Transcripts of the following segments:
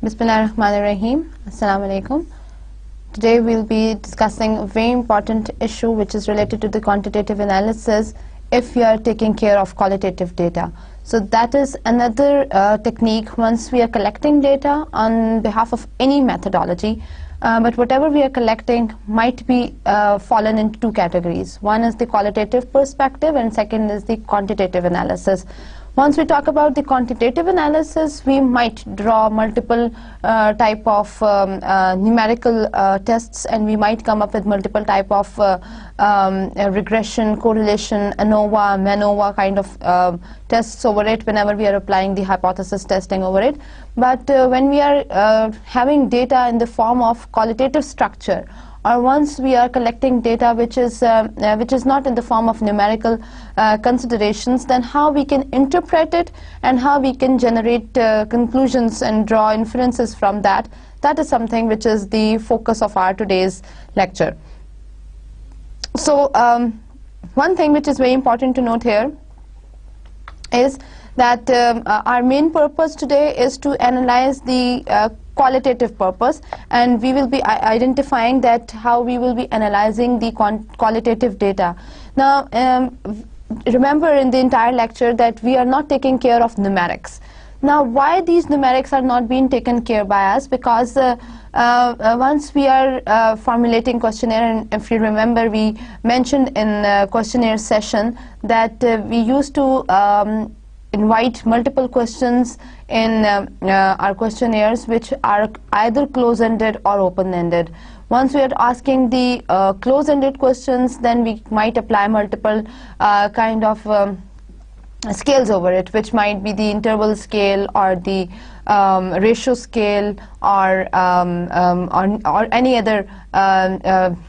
Bismillahirrahmanirrahim. Assalamu alaikum. Today we'll be discussing a very important issue which is related to the quantitative analysis if you are taking care of qualitative data. So that is another technique once we are collecting data on behalf of any methodology. But whatever we are collecting might be fallen into two categories. One is the qualitative perspective and second is the quantitative analysis. Once we talk about the quantitative analysis, we might draw multiple type of numerical tests, and we might come up with multiple type of regression, correlation, ANOVA, MANOVA kind of tests over it whenever we are applying the hypothesis testing over it. But when we are having data in the form of qualitative structure, or once we are collecting data which is not in the form of numerical considerations, then how we can interpret it and how we can generate conclusions and draw inferences from that, that is something which is the focus of our today's lecture. So one thing which is very important to note here is that our main purpose today is to analyze the qualitative purpose, and we will be identifying that how we will be analyzing the qualitative data. Now remember in the entire lecture that we are not taking care of numerics. Now why these numerics are not being taken care by us? Because once we are formulating questionnaire, and if you remember we mentioned in questionnaire session that we used to invite multiple questions in our questionnaires which are either close-ended or open-ended. Once we are asking the close-ended questions, then we might apply multiple kind of scales over it, which might be the interval scale or the ratio scale or any other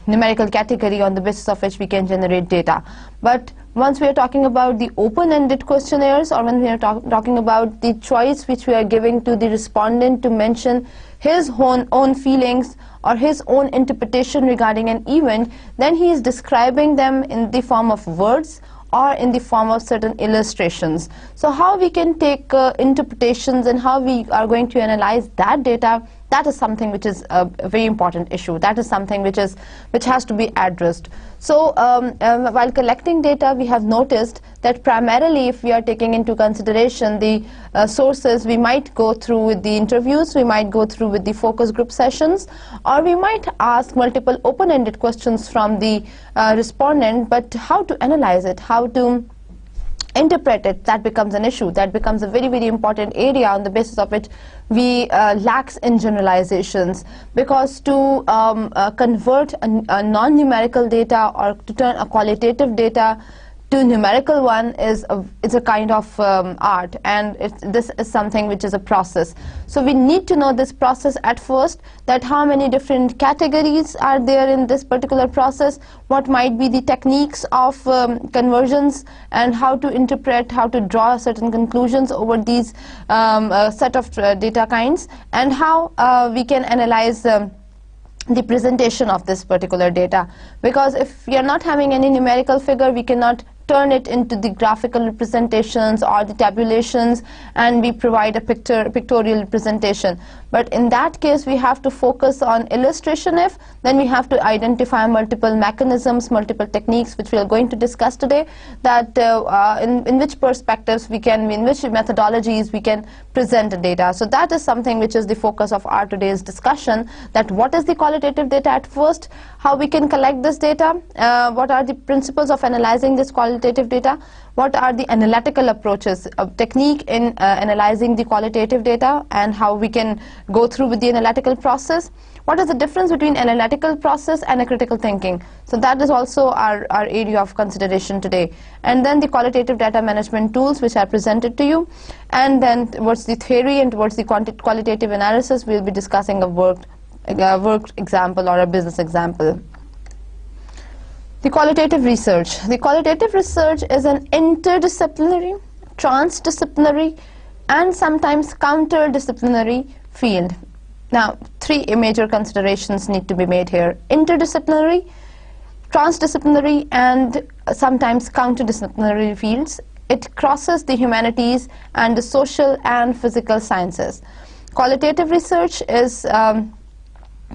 numerical category on the basis of which we can generate data. But once we are talking about the open-ended questionnaires, or when we are talking about the choice which we are giving to the respondent to mention his own feelings or his own interpretation regarding an event, then he is describing them in the form of words or in the form of certain illustrations. So how we can take interpretations and how we are going to analyze that data, that is something which is a very important issue. That is something which has to be addressed. So while collecting data, we have noticed that primarily if we are taking into consideration the sources, we might go through with the interviews, we might go through with the focus group sessions, or we might ask multiple open-ended questions from the respondent. But how to analyze it, how to interpret it, that becomes an issue. That becomes a very, very important area on the basis of which we lacks in generalizations, because to convert a non-numerical data or to turn a qualitative data to numerical one is a kind of art, and this is something which is a process. So we need to know this process at first, that how many different categories are there in this particular process, what might be the techniques of conversions, and how to interpret, how to draw certain conclusions over these set of data kinds, and how we can analyze the presentation of this particular data. Because if we are not having any numerical figure, we cannot turn it into the graphical representations or the tabulations, and we provide a pictorial representation. But in that case, we have to focus on illustration. If then we have to identify multiple mechanisms, multiple techniques, which we are going to discuss today, that in which perspectives we can, in which methodologies we can present the data. So that is something which is the focus of our today's discussion, that what is the qualitative data at first, how we can collect this data, what are the principles of analyzing this qualitative data, what are the analytical approaches, technique in analyzing the qualitative data, and how we can go through with the analytical process. What is the difference between analytical process and a critical thinking? So that is also our area of consideration today. And then the qualitative data management tools which are presented to you. And then towards the theory and towards the qualitative analysis, we'll be discussing a worked example or a business example. The qualitative research. The qualitative research is an interdisciplinary, transdisciplinary, and sometimes counterdisciplinary field. Now, three major considerations need to be made here: interdisciplinary, transdisciplinary, and sometimes counterdisciplinary fields. It crosses the humanities and the social and physical sciences. qualitative research is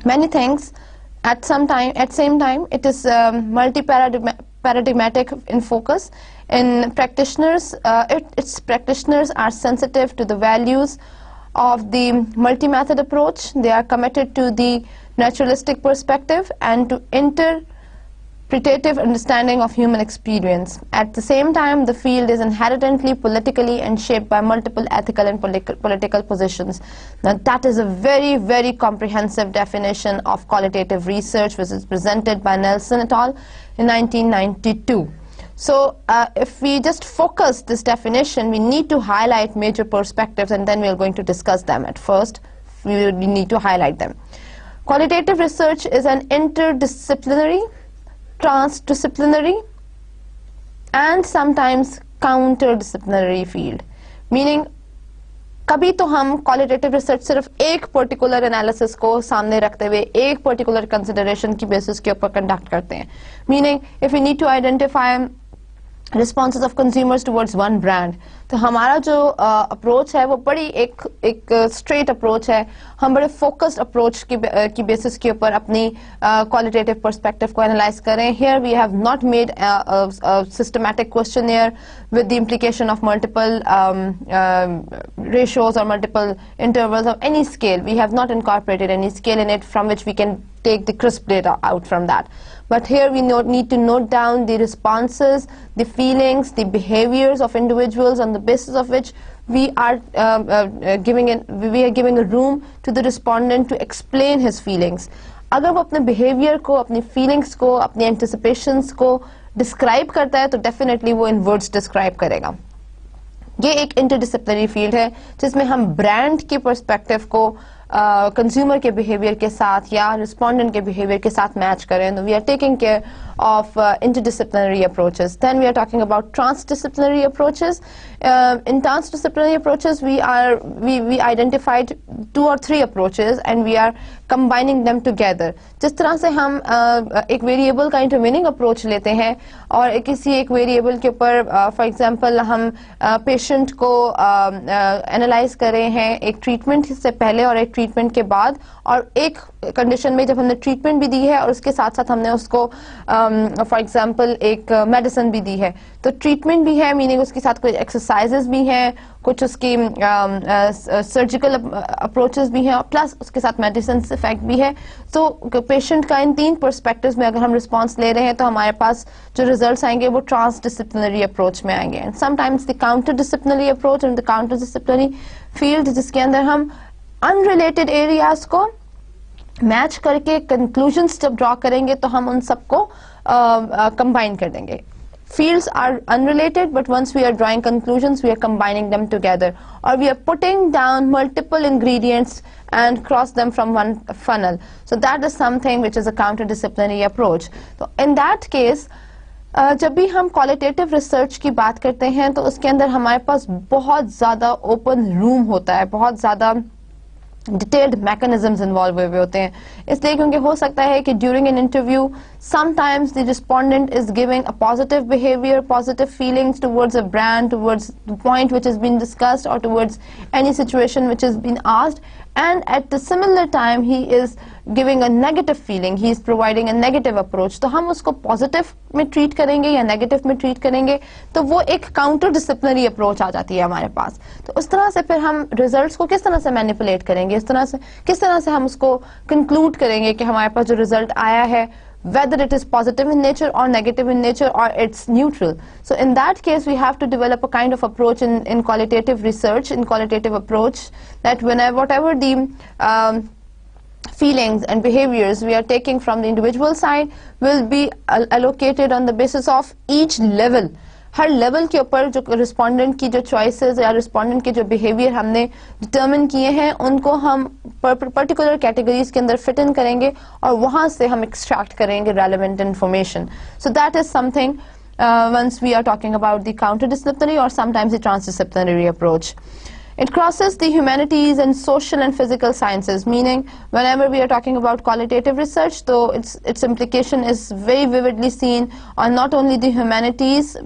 many things. At same time, it is multi-paradigmatic in focus. In practitioners, its practitioners are sensitive to the values of the multi-method approach. They are committed to the naturalistic perspective and to interpretative understanding of human experience. At the same time, the field is inherently politically and shaped by multiple ethical and political positions. Now, that is a very, very comprehensive definition of qualitative research, which is presented by Nelson et al. In 1992. So, if we just focus this definition, we need to highlight major perspectives, and then we are going to discuss them. At first, we need to highlight them. Qualitative research is an interdisciplinary, transdisciplinary, and sometimes counterdisciplinary field. Meaning, कभी तो हम qualitative research सिर्फ एक particular analysis को सामने रखते हुए एक पर्टिकुलर कंसिडरेशन की बेसिस के ऊपर कंडक्ट करते हैं. Meaning if we need to identify responses of consumers towards one brand, तो हमारा जो अप्रोच है वो बड़ी एक स्ट्रेट अप्रोच है. हम बड़े फोकस्ड अप्रोच की बेसिस के ऊपर अपनी क्वालिटेटिव पर्सपेक्टिव को एनालाइज करें. Here we have not made systematic questionnaire with the implication of multiple ratios or multiple intervals of any scale. We have not incorporated any scale in it from which we can take the crisp data out from that. But here we need to note down the responses, the feelings, the behaviors of individuals, on the basis of which we are giving a room to the respondent to explain his feelings. अगर वो अपने behavior को, अपनी feelings को, अपनी anticipations को describe करता है तो definitely वो in words describe करेगा. ये एक interdisciplinary field है जिसमें हम brand के perspective को कंज्यूमर के बिहेवियर के साथ या रिस्पोंडेंट के बिहेवियर के साथ मैच करें. तो we are taking care of interdisciplinary approaches. Then we are talking about transdisciplinary approaches. In transdisciplinary approaches, we identified 2 or 3 approaches and we are combining them together. जिस तरह से हम एक वेरिएबल का इंटरमीनिंग अप्रोच लेते हैं और किसी एक वेरिएबल के ऊपर फॉर एग्जांपल हम पेशेंट को एनालाइज कर रहे हैं एक ट्रीटमेंट से पहले और एक ट्रीटमेंट के बाद, और एक कंडीशन में जब हमने ट्रीटमेंट भी दी है और उसके साथ साथ हमने उसको फॉर एग्जांपल एक मेडिसिन भी दी है, तो ट्रीटमेंट भी है मीनिंग उसके साथ कुछ एक्सरसाइजेस भी हैं, कुछ उसकी सर्जिकल अप्रोचेस भी हैं, प्लस उसके साथ मेडिसिन इफेक्ट भी है. तो पेशेंट का इन 3 पर्सपेक्टिव्स में अगर हम रिस्पांस ले रहे हैं तो हमारे पास जो रिजल्ट्स आएंगे वो ट्रांसडिसिप्लिनरी अप्रोच में आएंगे. And sometimes the counter disciplinary approach and the counter disciplinary field, जिसके अंदर हम अनरिलेटेड एरियाज को मैच करके कंक्लूजन्स जब ड्रॉ करेंगे तो हम उन सबको कंबाइन कर देंगे. Fields are unrelated, but once we are drawing conclusions, we are combining them together, or we are putting down multiple ingredients and cross them from one funnel. So that is something which is a counter-disciplinary approach. So in that case, जब भी हम qualitative research की बात करते हैं तो उसके अंदर हमारे पास बहुत ज़्यादा open room होता है, बहुत ज़्यादा डिटेल्ड मैकेनिज्म्स इन्वॉल्व हुए होते हैं. इसलिए क्योंकि हो सकता है कि during an interview sometimes the respondent is giving a positive behavior, positive feelings towards a brand, towards the point which has been discussed, or towards any situation which has been asked, and at the similar time he is giving a negative feeling, he is providing a negative approach. तो हम उसको positive में treat करेंगे या negative में treat करेंगे, तो वो एक counter disciplinary approach आ जाती है हमारे पास. तो उस तरह से फिर हम results को किस तरह से manipulate करेंगे, किस तरह से हम उसको conclude करेंगे कि हमारे पास जो result आया है whether it is positive in nature or negative in nature or it's neutral. So in that case we have to develop a kind of approach in qualitative research, in qualitative approach, that whatever the feelings and behaviors we are taking from the individual side will be allocated on the basis of each level. Her level के ऊपर जो respondent की जो choices या respondent के जो behaviour हमने determine किए हैं उनको हम पर्टिकुलर कैटेगरीज के अंदर फिट इन करेंगे और वहां से हम एक्सट्रैक्ट करेंगे relevant information. So that is something once we are talking about the counter-disciplinary or sometimes the transdisciplinary approach. It crosses the humanities and social and physical sciences, meaning whenever we are talking about qualitative research, though its implication is very vividly seen on not only the humanities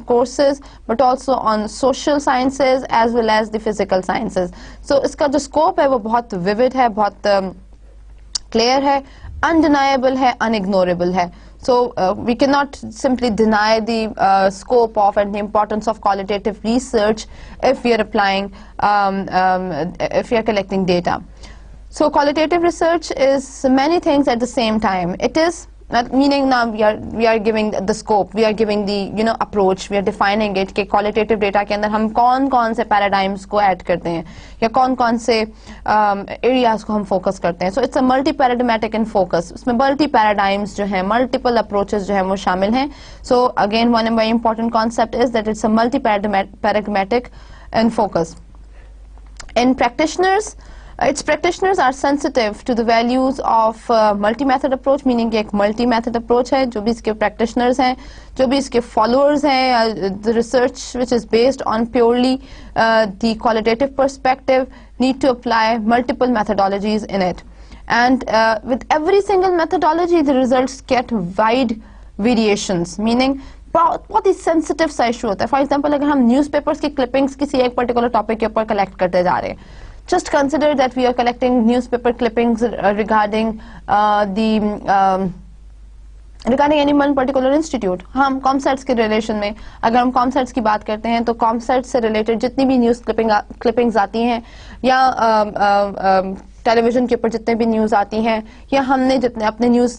courses, but also on social sciences as well as the physical sciences. So इसका जो scope है वो बहुत vivid है, बहुत clear है, undeniable है, unignorable है. So we cannot simply deny the scope of and the importance of qualitative research if we are applying, if we are collecting data. So qualitative research is many things at the same time. It is meaning now we are giving the scope, we are giving the approach, we are defining it कि qualitative data के अंदर हम कौन-कौन से paradigms को add करते हैं या कौन-कौन से areas को हम focus करते हैं. So it's a multi paradigmatic in focus. उसमें multi paradigms जो हैं, multiple approaches जो हैं वो शामिल हैं. So again one very important concept is that it's a multi paradigmatic in focus. In practitioners, its practitioners are sensitive to the values of multi-method approach, meaning कि एक multi-method approach है, जो भी इसके practitioners हैं, जो भी इसके followers हैं, the research which is based on purely the qualitative perspective need to apply multiple methodologies in it. And with every single methodology, the results get wide variations, meaning बहुत ही सेंसिटिव सा issue होता है. For example अगर हम newspapers की clippings किसी एक particular topic के ऊपर कलेक्ट करते जा रहे हैं, just consider that we are collecting newspaper clippings regarding regarding any one particular institute. हम कॉमसेट्स के रिलेशन में अगर हम कॉमसेट्स की बात करते हैं तो कॉमसेट्स से रिलेटेड जितनी भी न्यूज़ क्लिपिंग्स आती हैं या टेलीविजन के ऊपर जितने भी न्यूज़ आती हैं या हमने जितने अपने न्यूज़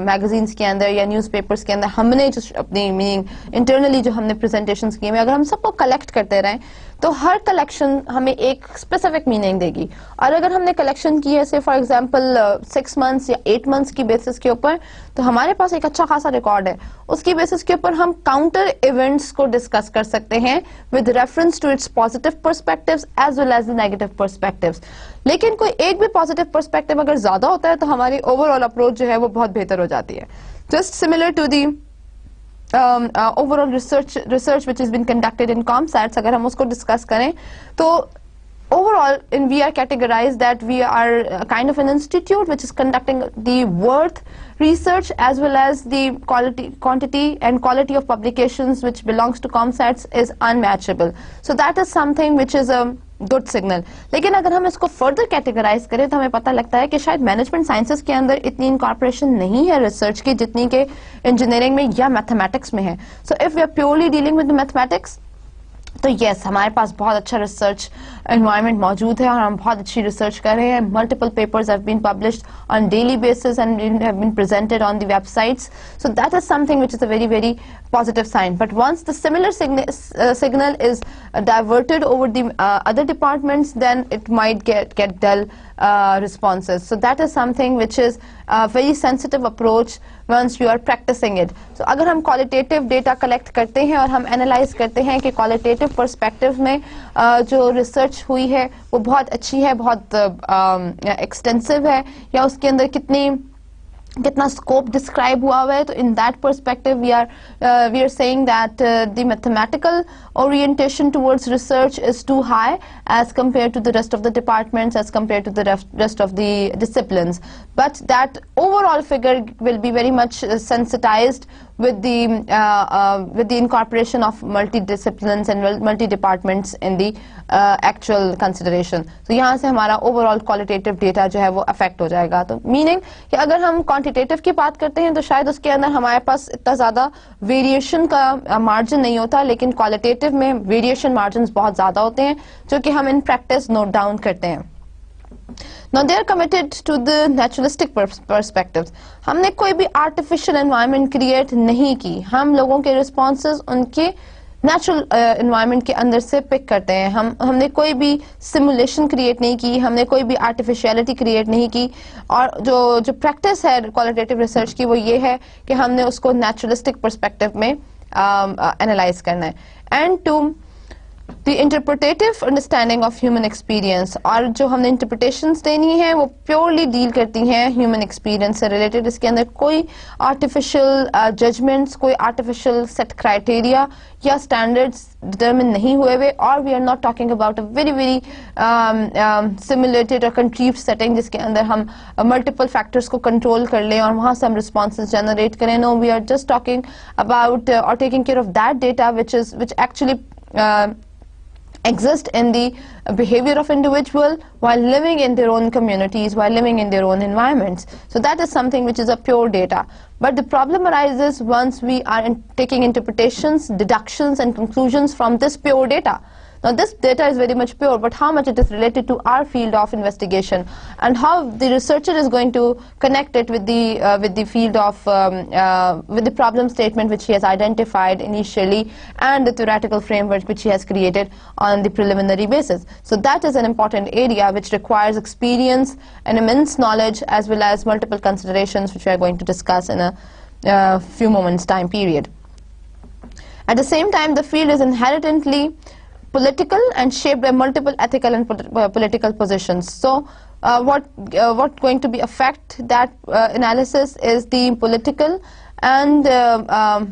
मैगजीन्स के अंदर या न्यूज़पेपर्स के अंदर हमने जो अपनी मीनिंग इंटरनली जो हमने प्रेजेंटेशंस किए हैं, अगर हम सबको कलेक्ट करते रहें तो हर कलेक्शन हमें एक स्पेसिफिक मीनिंग देगी. और अगर हमने कलेक्शन की है से फॉर एग्जांपल 6 मंथ्स या 8 मंथ्स की बेसिस के ऊपर, तो हमारे पास एक अच्छा खासा रिकॉर्ड है. उसकी बेसिस के ऊपर हम काउंटर इवेंट्स को डिस्कस कर सकते हैं with reference to its positive perspectives as well as the negative perspectives. लेकिन कोई एक भी पॉजिटिव पर्सपेक्टिव अगर ज्यादा होता है तो हमारी ओवरऑल अप्रोच जो है वो बहुत बेहतर हो जाती है. Just similar to the overall research which has been conducted in ComSats, अगर हम उसको discuss करें तो overall we are categorized that we are kind of an institute which is conducting the worth research as well as the quantity and quality of publications which belongs to ComSats is unmatchable. So that is something which is a good signal. लेकिन अगर हम इसको further categorise करें तो हमें पता लगता है कि शायद मैनेजमेंट साइंसेज के अंदर इतनी इनकॉर्पोरेशन नहीं है रिसर्च की जितनी के इंजीनियरिंग में या मैथमेटिक्स में है. So if we are purely dealing with mathematics तो यस हमारे पास बहुत अच्छा रिसर्च एनवायरनमेंट मौजूद है और हम बहुत अच्छी रिसर्च कर रहे हैं. Multiple papers have been published on daily basis and have been presented on the websites. So that is something which is a very very positive sign. But once the similar signal is diverted over the other departments, then it might get dull responses. So that is something which is a very sensitive approach once you are practicing it. So अगर हम qualitative data collect करते हैं और हम analyze करते हैं कि qualitative perspective में जो research हुई है वो बहुत अच्छी है, बहुत extensive है या उसके अंदर कितना स्कोप डिस्क्राइब हुआ है, तो in that perspective we are saying that the mathematical orientation towards research is too high as compare to the rest of the departments, as compare to the rest of the disciplines. But that overall figure will be very much sensitized with the incorporation of multi-disciplines and multi-departments in the actual consideration. So यहाँ से हमारा overall qualitative data जो है वो affect हो जाएगा. तो meaning कि अगर हम quantitative की बात करते हैं तो शायद उसके अंदर हमारे पास इतना ज़्यादा variation का margin नहीं होता, लेकिन qualitative में variation margins बहुत ज़्यादा होते हैं जो कि हम in practice note down करते हैं. Now they are committed to the naturalistic perspectives. हमने कोई भी artificial environment create नहीं की. हम लोगों के responses उनके natural environment के अंदर से pick करते हैं. हमने कोई भी simulation create नहीं की, हमने कोई भी artificiality create नहीं की. और जो practice है qualitative research की वो ये है कि हमने उसको naturalistic perspective में analyze करना है. And to The interpretative understanding of human experience, और जो हमने interpretations देनी है वो purely deal करती हैं human experience से related. इसके अंदर कोई artificial judgments, कोई artificial set criteria या standards determine नहीं हुए हुए, और we are not talking about a very simulated or contrived setting जिसके अंदर हम multiple factors को control कर लें और वहाँ से हम responses generate करें. No, we are just talking about or taking care of that data which actually exist in the behavior of individual while living in their own communities, while living in their own environments. So that is something which is a pure data. But the problem arises once we are taking interpretations, deductions and conclusions from this pure data. Now this data is very much pure, but how much it is related to our field of investigation, and how the researcher is going to connect it with the field of with the problem statement which he has identified initially, and the theoretical framework which he has created on the preliminary basis. So that is an important area which requires experience and immense knowledge, as well as multiple considerations which we are going to discuss in a few moments time period. At the same time, the field is inherently political and shaped by multiple ethical and political positions. So what going to be affect that analysis is the political and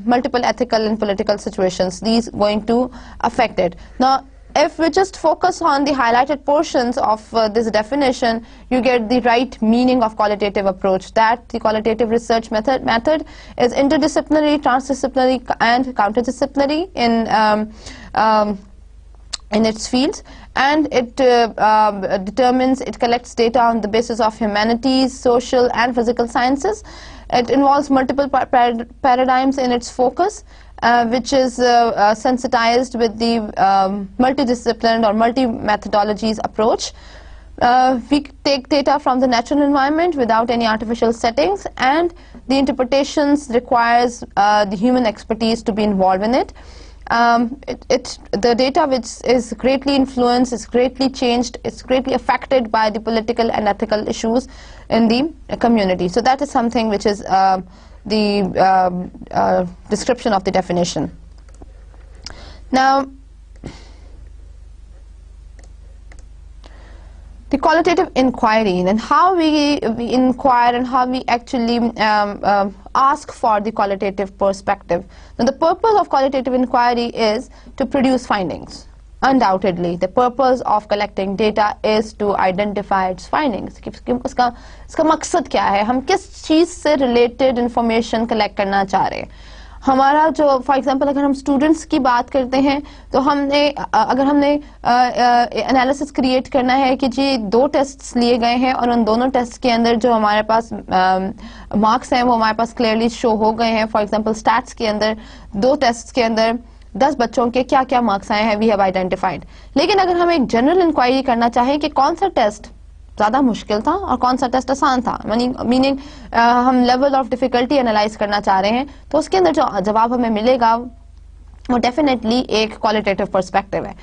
multiple ethical and political situations. These going to affect it. Now if we just focus on the highlighted portions of this definition, you get the right meaning of qualitative approach, that the qualitative research method is interdisciplinary, transdisciplinary and counterdisciplinary in its fields, and it it collects data on the basis of humanities, social and physical sciences. It involves multiple paradigms in its focus, which is sensitized with the multidisciplinary or multi-methodologies approach. We take data from the natural environment without any artificial settings, and the interpretations requires the human expertise to be involved in it. The data which is greatly influenced, is greatly changed, is greatly affected by the political and ethical issues in the community. So that is something which is the description of the definition. Now, the qualitative inquiry, and how we inquire and how we actually ask for the qualitative perspective. Now the purpose of qualitative inquiry is to produce findings. Undoubtedly, the purpose of collecting data is to identify its findings. इसका मकसद क्या है, हम किस चीज़ से related information collect करना चाह रहे हैं. हमारा जो फॉर एग्जांपल अगर हम स्टूडेंट्स की बात करते हैं तो अगर हमने एनालिसिस क्रिएट करना है कि जी 2 टेस्ट्स लिए गए हैं और उन दोनों टेस्ट के अंदर जो हमारे पास मार्क्स हैं वो हमारे पास क्लियरली शो हो गए हैं. फॉर एग्जांपल स्टैट्स के अंदर 2 टेस्ट के अंदर 10 बच्चों के क्या क्या मार्क्स आए हैं, वी हैव आइडेंटिफाइड. लेकिन अगर हम एक जनरल इंक्वायरी करना चाहें कि कौन सा टेस्ट ज़्यादा मुश्किल था और कौन सा टेस्ट आसान था, मीनिंग हम लेवल ऑफ डिफ़िकल्टी एनालाइज करना चाह रहे हैं, तो उसके अंदर जो जवाब हमें मिलेगा वो डेफिनेटली एक क्वालिटेटिव पर्सपेक्टिव है,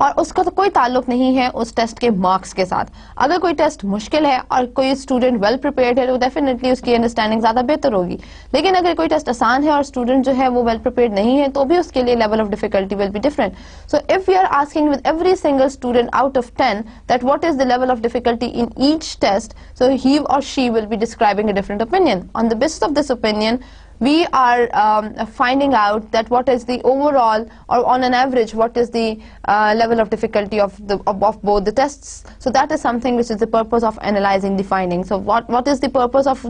और उसका तो कोई ताल्लुक नहीं है उस टेस्ट के मार्क्स के साथ. अगर कोई टेस्ट मुश्किल है और कोई स्टूडेंट वेल प्रिपेयर्ड है तो डेफिनेटली उसकी अंडरस्टैंडिंग ज़्यादा बेहतर होगी. लेकिन अगर कोई टेस्ट आसान है और स्टूडेंट जो है वो वेल प्रिपेयर्ड नहीं है तो भी उसके लिए level of difficulty will be different. So if we are asking with every single student out of 10 that what is the level of difficulty in each test, so he और she will be describing a different opinion. On the basis of this opinion we are finding out that what is the overall, or on an average, what is the level of difficulty of both the tests. So that is something which is the purpose of analyzing the findings. So what is the purpose of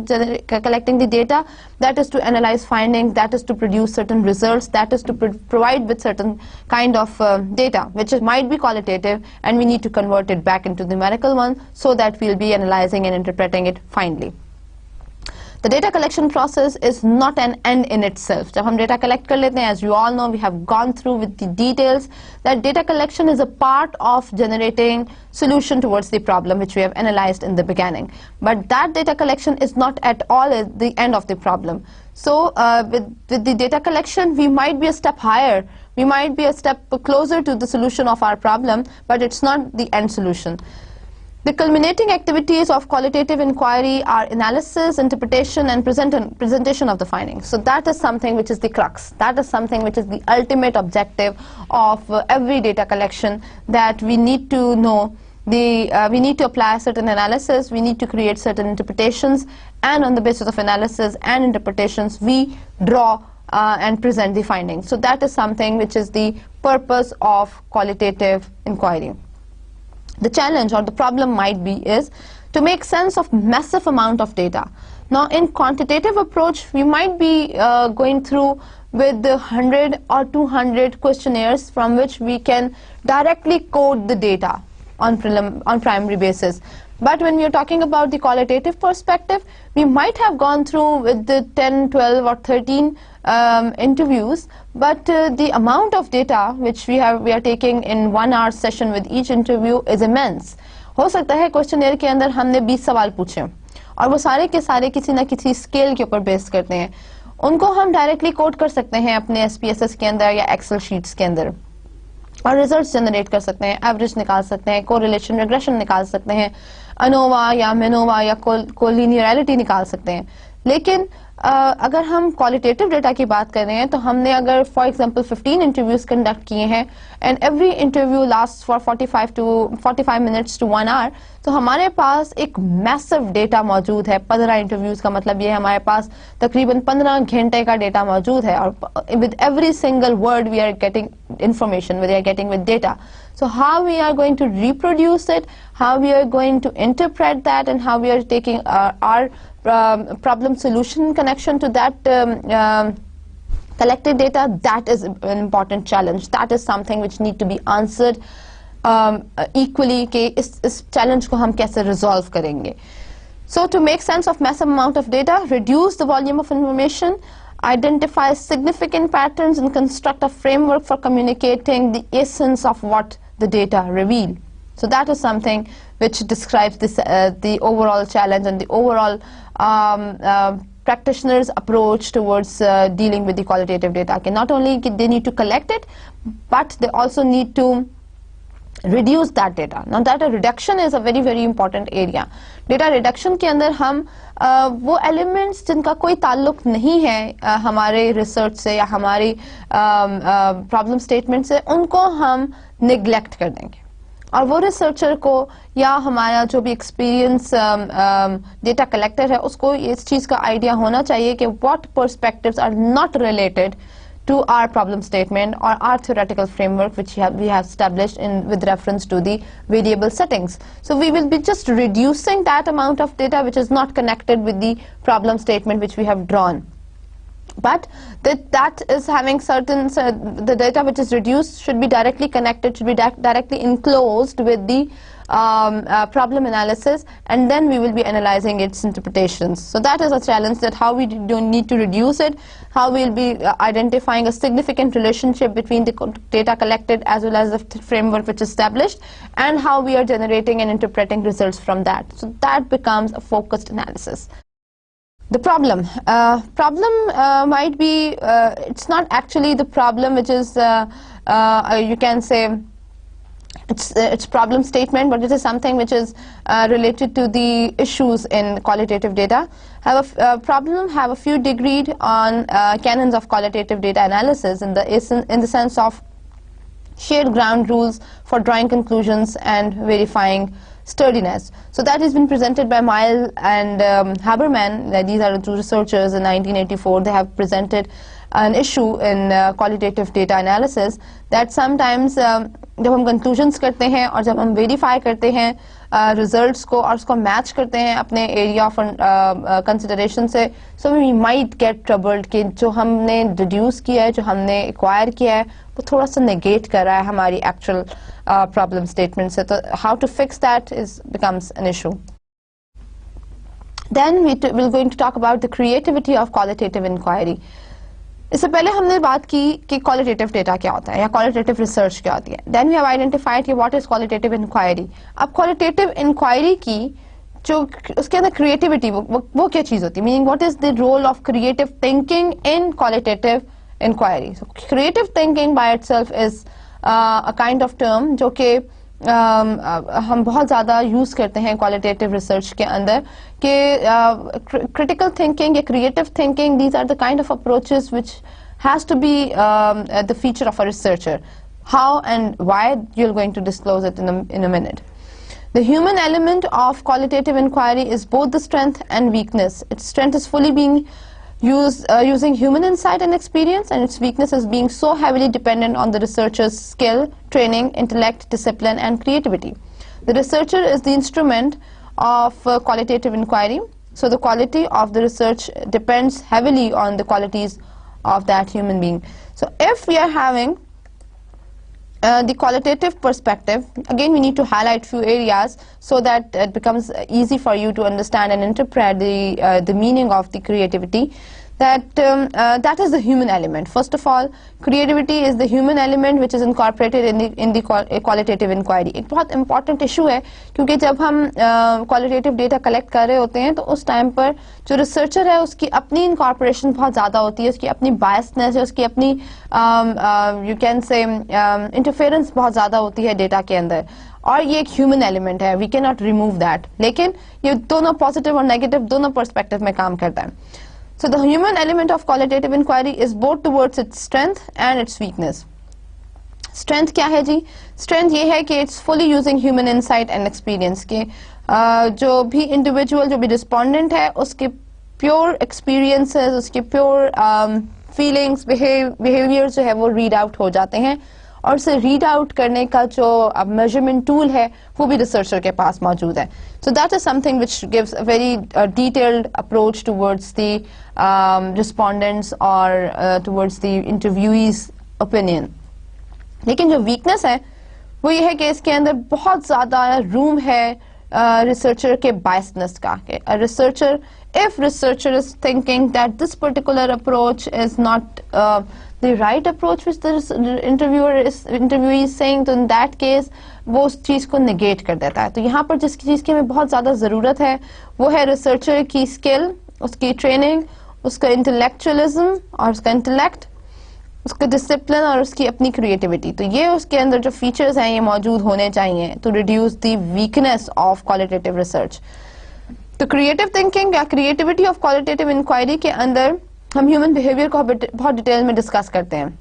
collecting the data? That is to analyze findings, that is to produce certain results, that is to provide with certain kind of data which might be qualitative, and we need to convert it back into numerical one so that we'll be analyzing and interpreting it finally. The data collection process is not an end in itself. जब हम data collect कर लेते हैं, as you all know, we have gone through with the details that data collection is a part of generating solution towards the problem which we have analyzed in the beginning. But that data collection is not at all the end of the problem. So with the data collection, we might be a step higher. We might be a step closer to the solution of our problem, but it's not the end solution. The culminating activities of qualitative inquiry are analysis, interpretation, and presentation of the findings. So that is something which is the crux. That is something which is the ultimate objective of every data collection, that we need to know we need to apply certain analysis, we need to create certain interpretations, and on the basis of analysis and interpretations, we draw and present the findings. So that is something which is the purpose of qualitative inquiry. The challenge or the problem might be is to make sense of massive amount of data. Now in quantitative approach, we might be going through with the 100 or 200 questionnaires from which we can directly code the data on primary basis. But when we are talking about the qualitative perspective, we might have gone through with the 10, 12 or 13 interviews, but the amount of data which we are taking in 1 hour session with each interview is immense. हो सकता है questionnaire के अंदर हमने 20 सवाल पूछे और वो सारे के सारे किसी ना किसी स्केल के ऊपर बेस करते हैं, उनको हम डायरेक्टली कोड कर सकते हैं अपने SPSS के अंदर या एक्सेल शीट्स के अंदर और रिजल्ट्स जनरेट कर सकते हैं, एवरेज निकाल सकते हैं, कोरिलेशन रिग्रेशन निकाल सकते हैं, अनोवा या मेनोवा या कोलिनियरिटी निकाल सकते हैं. लेकिन अगर हम क्वालिटेटिव डेटा की बात कर रहे हैं तो हमने अगर फॉर एग्जांपल 15 इंटरव्यूज कंडक्ट किए हैं and every interview last for 45 minutes to 1 hour, तो हमारे पास एक मैसिव डेटा मौजूद है. 15 इंटरव्यूज का मतलब ये हमारे पास तकरीबन 15 घंटे का डेटा मौजूद है और with every single word we are getting information, we are getting with data. So how we are going to reproduce it, how we are going to interpret that, and how we are taking our problem solution connection to that collected data, that is an important challenge. That is something which need to be answered equally कि इस challenge को हम कैसे resolve करेंगे. So to make sense of massive amount of data, reduce the volume of information, identify significant patterns and construct a framework for communicating the essence of what the data reveal. So that is something which describes this, the overall challenge and the overall practitioners' approach towards dealing with the qualitative data. Okay, not only they need to collect it, but they also need to reduce that data. Now data reduction is a very very important area. Data reduction के अंदर हम वो elements जिनका कोई ताल्लुक नहीं है हमारे research से या हमारी problem statement से, उनको हम neglect कर देंगे और वो researcher को या हमारा जो भी experience data collector है उसको इस चीज़ का idea होना चाहिए कि what perspectives are not related to our problem statement or our theoretical framework which we have established with reference to the variable settings. So we will be just reducing that amount of data which is not connected with the problem statement which we have drawn. But that is having certain, the data which is reduced should be directly connected, should be directly enclosed with the problem analysis, and then we will be analyzing its interpretations. So that is a challenge, that how we don't need to reduce it, how we will be identifying a significant relationship between the data collected as well as the framework which is established, and how we are generating and interpreting results from that. So that becomes a focused analysis. The problem might be, it's not actually the problem which is, you can say, it's problem statement, but it is something which is related to the issues in qualitative data. Problem have a few degreed on canons of qualitative data analysis in the sense of shared ground rules for drawing conclusions and verifying sturdiness. So that has been presented by Mile and Haberman. These are two researchers in 1984. They have presented an issue in qualitative data analysis that sometimes जब हम conclusions करते हैं और जब हम verify करते हैं results को और उसको match करते हैं अपने area of consideration से, so we might get troubled कि जो हमने deduce किया है, जो हमने acquire किया है, वो थोड़ा सा negate कर रहा है हमारी actual problem statement से. तो how to fix that becomes an issue. Then we're going to talk about the creativity of qualitative inquiry. इससे पहले हमने बात की कि क्वालिटेटिव डेटा क्या होता है या क्वालिटेटिव रिसर्च क्या होती है. देन वी हैव आइडेंटिफाइड कि व्हाट इज क्वालिटेटिव इंक्वायरी. अब क्वालिटेटिव इंक्वायरी की जो उसके अंदर क्रिएटिविटी वो क्या चीज़ होती है, meaning what is the role of creative thinking in qualitative inquiry. So creative thinking by itself is a kind of term जो कि हम बहुत ज़्यादा यूज़ करते हैं क्वालिटेटिव रिसर्च के अंदर कि critical thinking या creative thinking, these are the kind of approaches which has to be the feature of a researcher. How and why, you're going to disclose it in a minute. The human element of qualitative inquiry is both the strength and weakness. Its strength is fully being used using human insight and experience, and its weakness is being so heavily dependent on the researcher's skill, training, intellect, discipline, and creativity. The researcher is the instrument of qualitative inquiry, so the quality of the research depends heavily on the qualities of that human being. So if we are having the qualitative perspective, again we need to highlight few areas so that it becomes easy for you to understand and interpret the meaning of the creativity. That is the human element. First of all, creativity is the human element which is incorporated in the qualitative inquiry. एक बहुत important issue है क्योंकि जब हम qualitative data collect कर रहे होते हैं तो उस time पर जो researcher है उसकी अपनी incorporation बहुत ज़्यादा होती है, उसकी अपनी biasness है, उसकी अपनी you can say interference बहुत ज़्यादा होती है data के अंदर, और ये एक human element है, we cannot remove that. लेकिन ये दोनों positive और negative दोनों perspective में काम करता है. So the human element of qualitative inquiry is both towards its strength and its weakness. Strength क्या है जी? Strength ये है कि it's fully using human insight and experience के जो भी individual, जो भी respondent है उसके pure experiences, उसके pure feelings, behaviors जो है वो read out हो जाते हैं, और उसे रीड आउट करने का जो मेजरमेंट टूल है वो भी रिसर्चर के पास मौजूद है. सो that is something which gives a very detailed approach towards the respondents और टुवर्ड्स द इंटरव्यूईज ओपिनियन. लेकिन जो वीकनेस है वो ये है कि इसके अंदर बहुत ज़्यादा रूम है researcher के biasness का. Researcher, if researcher is thinking that this particular approach is not the right approach which the interviewee is saying, तो in that case वो उस चीज़ को negate कर देता है. तो यहाँ पर जिस चीज़ की हमें बहुत ज़्यादा ज़रूरत है वो है researcher की skill, उसकी training, उसका intellectualism और उसका intellect, उसका डिसिप्लिन और उसकी अपनी क्रिएटिविटी. तो ये उसके अंदर जो फीचर्स हैं ये मौजूद होने चाहिए to reduce the weakness of qualitative research. तो क्रिएटिव थिंकिंग या क्रिएटिविटी ऑफ क्वालिटेटिव इंक्वायरी के अंदर हम ह्यूमन बिहेवियर को बहुत डिटेल में डिस्कस करते हैं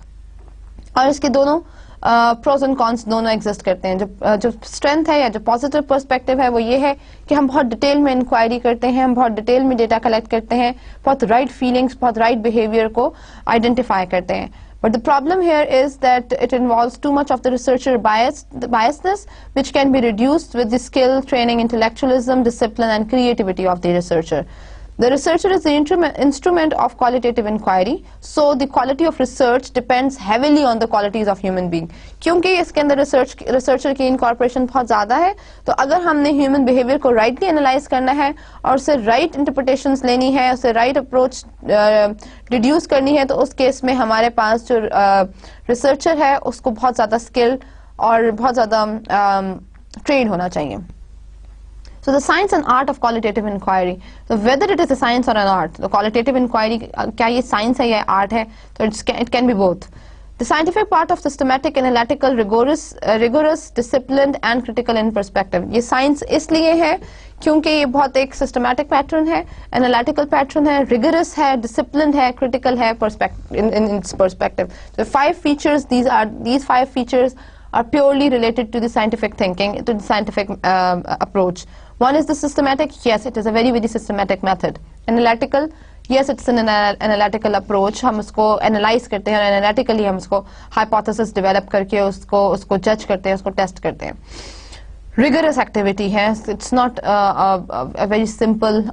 और इसके दोनों प्रोज एंड कॉन्स दोनों एग्जिस्ट करते हैं. जो स्ट्रेंथ है या जो पॉजिटिव पर्सपेक्टिव है वो ये है कि हम बहुत डिटेल में इंक्वायरी करते हैं, हम बहुत डिटेल में डेटा कलेक्ट करते हैं, बहुत राइट फीलिंग्स, बहुत राइट बिहेवियर को आइडेंटिफाई करते हैं. But the problem here is that it involves too much of the researcher biasness, which can be reduced with the skill, training, intellectualism, discipline, and creativity of the researcher. The researcher is the instrument of qualitative inquiry, so the quality of research depends heavily on the qualities of human being. क्योंकि इसके अंदर researcher की incorporation बहुत ज़्यादा है, तो अगर हमने human behavior को rightly analyze करना है और उसे right interpretations लेनी है, उसे right approach reduce करनी है, तो उस केस में हमारे पास जो researcher है उसको बहुत ज़्यादा skill और बहुत ज़्यादा trained होना चाहिए. So the science and art of qualitative inquiry. So whether it is a science or an art, the qualitative inquiry क्या ये science है या art है? So it can be both. The scientific part of systematic, analytical, rigorous, disciplined and critical in perspective. ये science इसलिए है क्योंकि ये बहुत एक systematic pattern है, analytical pattern है, rigorous है, disciplined है, critical है in its perspective. So these 5 features are purely related to the scientific thinking, to the scientific approach. One is the systematic. Yes, it is a very, very systematic method. Analytical. Yes, it's an analytical approach. हम उसको analyze करते हैं और analytically हम उसको hypothesis develop करके उसको judge करते हैं, उसको test करते हैं. Rigorous activity है. It's not a very simple,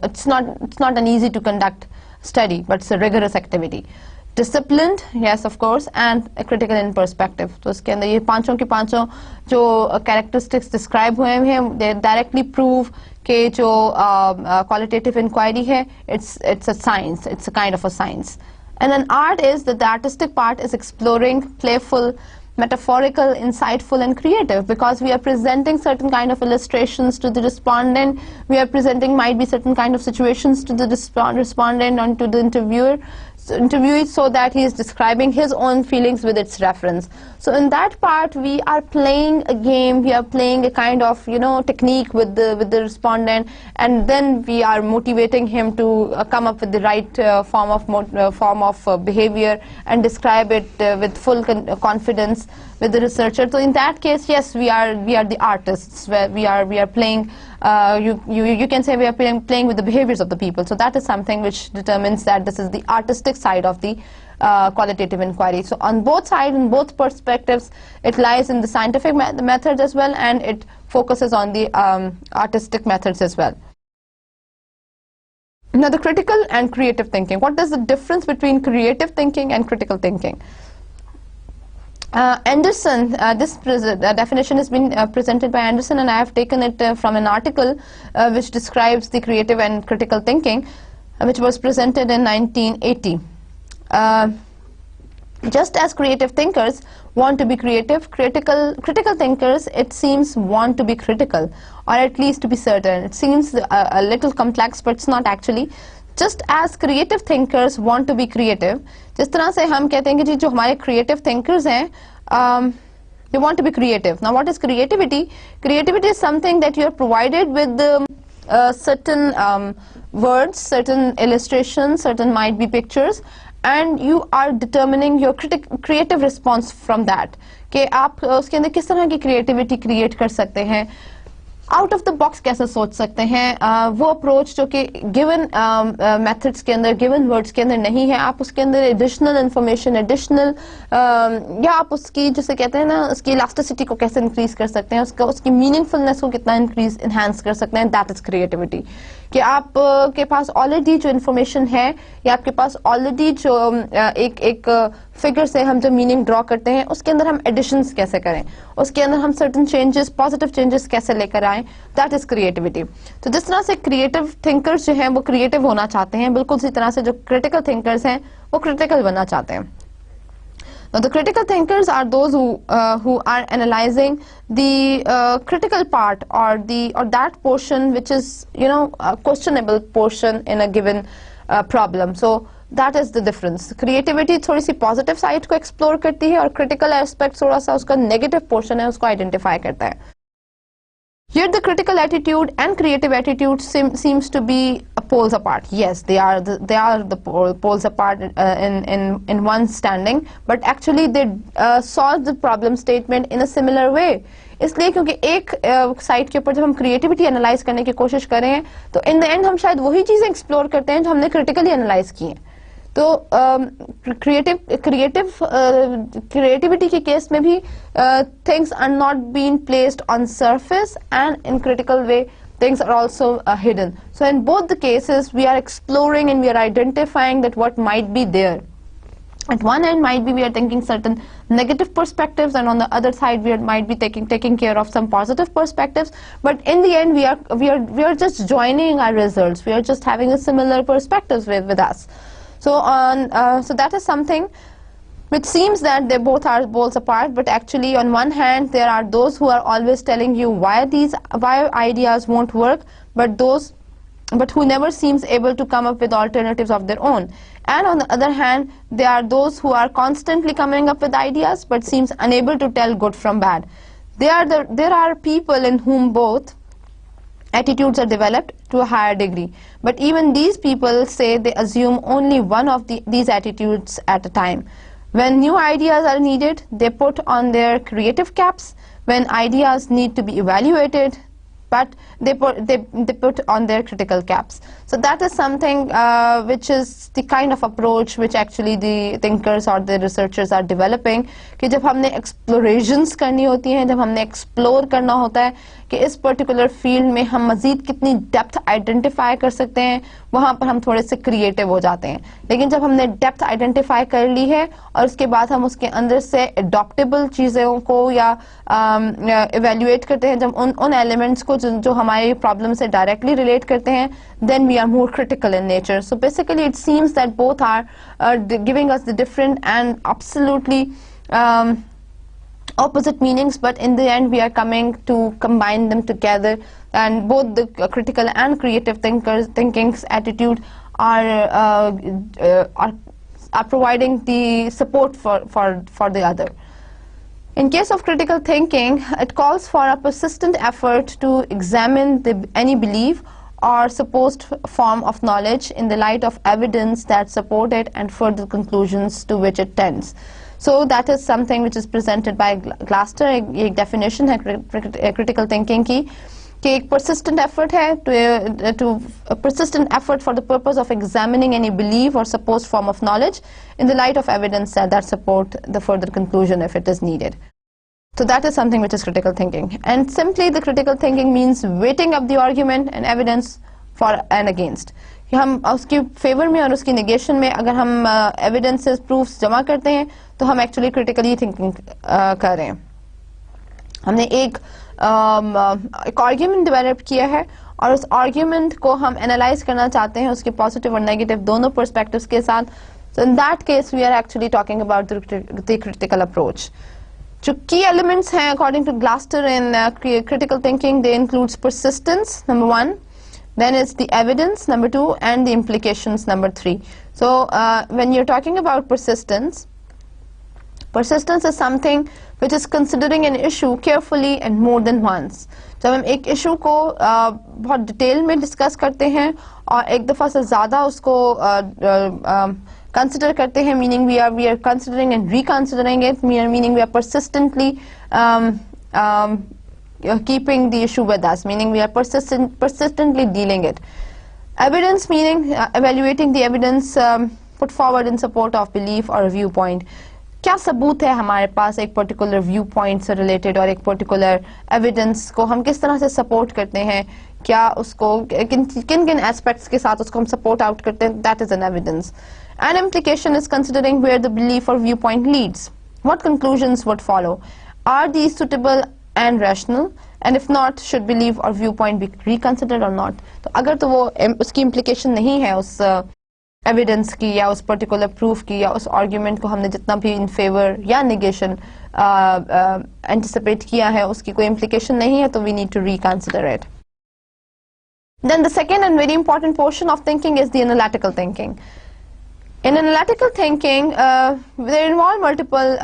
it's not an easy to conduct study, but it's a rigorous activity. Disciplined, yes, of course, and critical in perspective. तो इसके अंदर ये पांचों के पांचों जो characteristics describe हुए हैं, they directly prove कि जो qualitative inquiry है, it's a science, it's a kind of a science. And then art is that the artistic part is exploring, playful, metaphorical, insightful and creative, because we are presenting certain kind of illustrations to the respondent, we are presenting might be certain kind of situations to the respondent and to the interviewer. interviewee so that he is describing his own feelings with its reference. So in that part we are playing a game, we are playing a kind of technique with the respondent, and then we are motivating him to come up with the right form of behavior and describe it with full confidence with the researcher. So in that case, yes, we are the artists, where we are playing, you can say we are playing with the behaviors of the people. So that is something which determines that this is the artistic side of the qualitative inquiry. So on both sides, in both perspectives, it lies in the scientific methods as well, and it focuses on the artistic methods as well. Now, the critical and creative thinking. What is the difference between creative thinking and critical thinking? Anderson, this definition has been presented by Anderson, and I have taken it from an article which describes the creative and critical thinking, which was presented in 1980. Just as creative thinkers want to be creative, critical thinkers, it seems, want to be critical, or at least to be certain. It seems a little complex, but it's not actually. Just as creative thinkers want to be creative, जिस तरह से हम कहते हैं कि जी जो हमारे creative thinkers हैं, they want to be creative. Now, what is creativity? Creativity is something that you are provided with certain words, certain illustrations, certain might be pictures, and you are determining your creative response from that. कि आप उसके अंदर किस तरह की creativity create कर सकते हैं, आउट ऑफ द बॉक्स कैसे सोच सकते हैं, वो अप्रोच जो कि गिवन मेथड्स के अंदर, गिवन वर्ड्स के अंदर नहीं है, आप उसके अंदर एडिशनल इंफॉर्मेशन, एडिशनल या आप उसकी जिसे कहते हैं ना, उसकी इलास्टिसिटी को कैसे इंक्रीज कर सकते हैं, उसकी मीनिंगफुलनेस को कितना इनहांस कर सकते हैं. That is creativity. कि आप के पास ऑलरेडी जो इन्फॉर्मेशन है, या आपके पास ऑलरेडी जो एक फिगर से हम जो मीनिंग ड्रॉ करते हैं, उसके अंदर हम एडिशंस कैसे करें, उसके अंदर हम सर्टन चेंजेस, पॉजिटिव चेंजेस कैसे लेकर आए. That is creativity. तो जिस तरह से क्रिएटिव थिंकर्स जो हैं वो क्रिएटिव होना चाहते हैं, बिल्कुल उसी तरह से जो क्रिटिकल थिंकर्स हैं वो क्रिटिकल बनना चाहते हैं. Now, the critical thinkers are those who are analyzing the critical part, or that portion which is a questionable portion in a given problem. So that is the difference. Creativity थोड़ी सी positive side को explore करती है, और critical aspect थोड़ा सा उसका negative portion है, उसको identify करता है. Here the critical attitude and creative attitude seems to be poles apart. Yes, they are the poles apart in one standing, but actually they solve the problem statement in a similar way. इसलिए क्योंकि एक side के ऊपर जब हम creativity analyse करने की कोशिश कर रहे हैं, तो इन द एंड हम शायद वही चीजें एक्सप्लोर करते हैं जो हमने क्रिटिकली एनालाइज की हैं. तो क्रिएटिविटी के केस में भी things are not been placed on surface, and in critical way things are also hidden. So in both the cases we are exploring and we are identifying that what might be there. At one end might be we are thinking certain negative perspectives, and on the other side we might be taking care of some positive perspectives, but in the end we are just joining our results. We are just having a similar perspectives with us. So so that is something which seems that they both are poles apart, but actually on one hand there are those who are always telling you why ideas won't work, but who never seems able to come up with alternatives of their own. And on the other hand, there are those who are constantly coming up with ideas but seems unable to tell good from bad. There are people in whom both attitudes are developed to a higher degree, but even these people say they assume only one of these attitudes at a time. When new ideas are needed, they put on their creative caps. When ideas need to be evaluated, but they put on their critical caps. So that is something which is the kind of approach which actually the thinkers or the researchers are developing. कि जब हमने explorations करनी होती हैं, जब हमने explore करना होता है कि इस particular field में हम मज़ीद कितनी depth identify कर सकते हैं, वहाँ पर हम थोड़े से creative हो जाते हैं. लेकिन जब हमने depth identify कर ली है और उसके बाद हम उसके अंदर से adoptable चीज़ों को या evaluate करते हैं, जब उन elements को जो हमारे problem से directly relate करते हैं, then we are more critical in nature. So basically it seems that both are giving us the different and absolutely opposite meanings, but in the end we are coming to combine them together, and both the critical and creative thinking's attitude are are providing the support for the other. In case of critical thinking, it calls for a persistent effort to examine any belief or supposed form of knowledge in the light of evidence that support it and further conclusions to which it tends. So that is something which is presented by Glaster. एक definition है critical thinking की कि एक persistent effort है a persistent effort for the purpose of examining any belief or supposed form of knowledge in the light of evidence that support the further conclusion if it is needed. So that is something which is critical thinking. And simply the critical thinking means weighting up the argument and evidence for and against. कि हम उसकी favour में और उसकी negation में अगर हम evidences proofs जमा करते हैं तो हम एक्चुअली क्रिटिकली थिंकिंग कर रहे हैं. हमने एक आर्ग्यूमेंट डेवलप किया है और उस आर्ग्यूमेंट को हम एनालाइज करना चाहते हैं उसके पॉजिटिव और नेगेटिव दोनों पर्सपेक्टिव्स के साथ. So in that case we are actually talking about the critical approach. जो key elements हैं according to Glaster in critical thinking, they includes persistence, number 1, then it's the evidence, number 2, and the implications, number 3. So when you're talking about persistence is something which is considering an issue carefully and more than once. जब हम एक issue को बहुत detail में discuss करते हैं और एक दफ़ा से ज़्यादा उसको consider करते हैं, meaning we are considering and reconsidering it, meaning we are persistently keeping the issue with us, meaning we are persistently dealing it. Evidence meaning evaluating the evidence put forward in support of belief or a viewpoint. क्या सबूत है हमारे पास एक particular view point से related और एक particular evidence को हम किस तरह से सपोर्ट करते हैं, क्या उसको किन किन एस्पेक्ट्स के साथ उसको हम सपोर्ट आउट करते हैं, that is an evidence. An implication is considering where the belief or viewpoint leads. What conclusions would follow? Are these suitable and rational? And if not, should belief or viewpoint be reconsidered or not? तो अगर तो वो उसकी implication नहीं है उस evidence की या उस particular proof की या उस argument को हमने जितना भी in favor या negation anticipate किया है उसकी कोई implication नहीं है तो we need to reconsider it. Then the second and very important portion of thinking is the analytical thinking. In analytical thinking, they involve multiple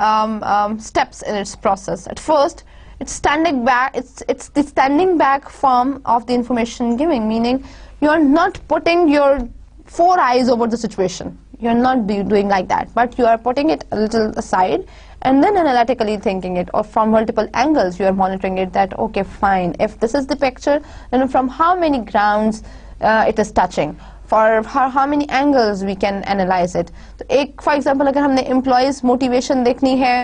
steps in its process. At first, it's standing back. It's the standing back form of the information giving, meaning you are not putting your 4 eyes over the situation. You are not doing like that, but you are putting it a little aside and then analytically thinking it, or from multiple angles you are monitoring it. That okay, fine. If this is the picture, then from how many grounds it is touching. For how many angles we can analyze it. तो एक for example अगर हमने employees motivation देखनी है,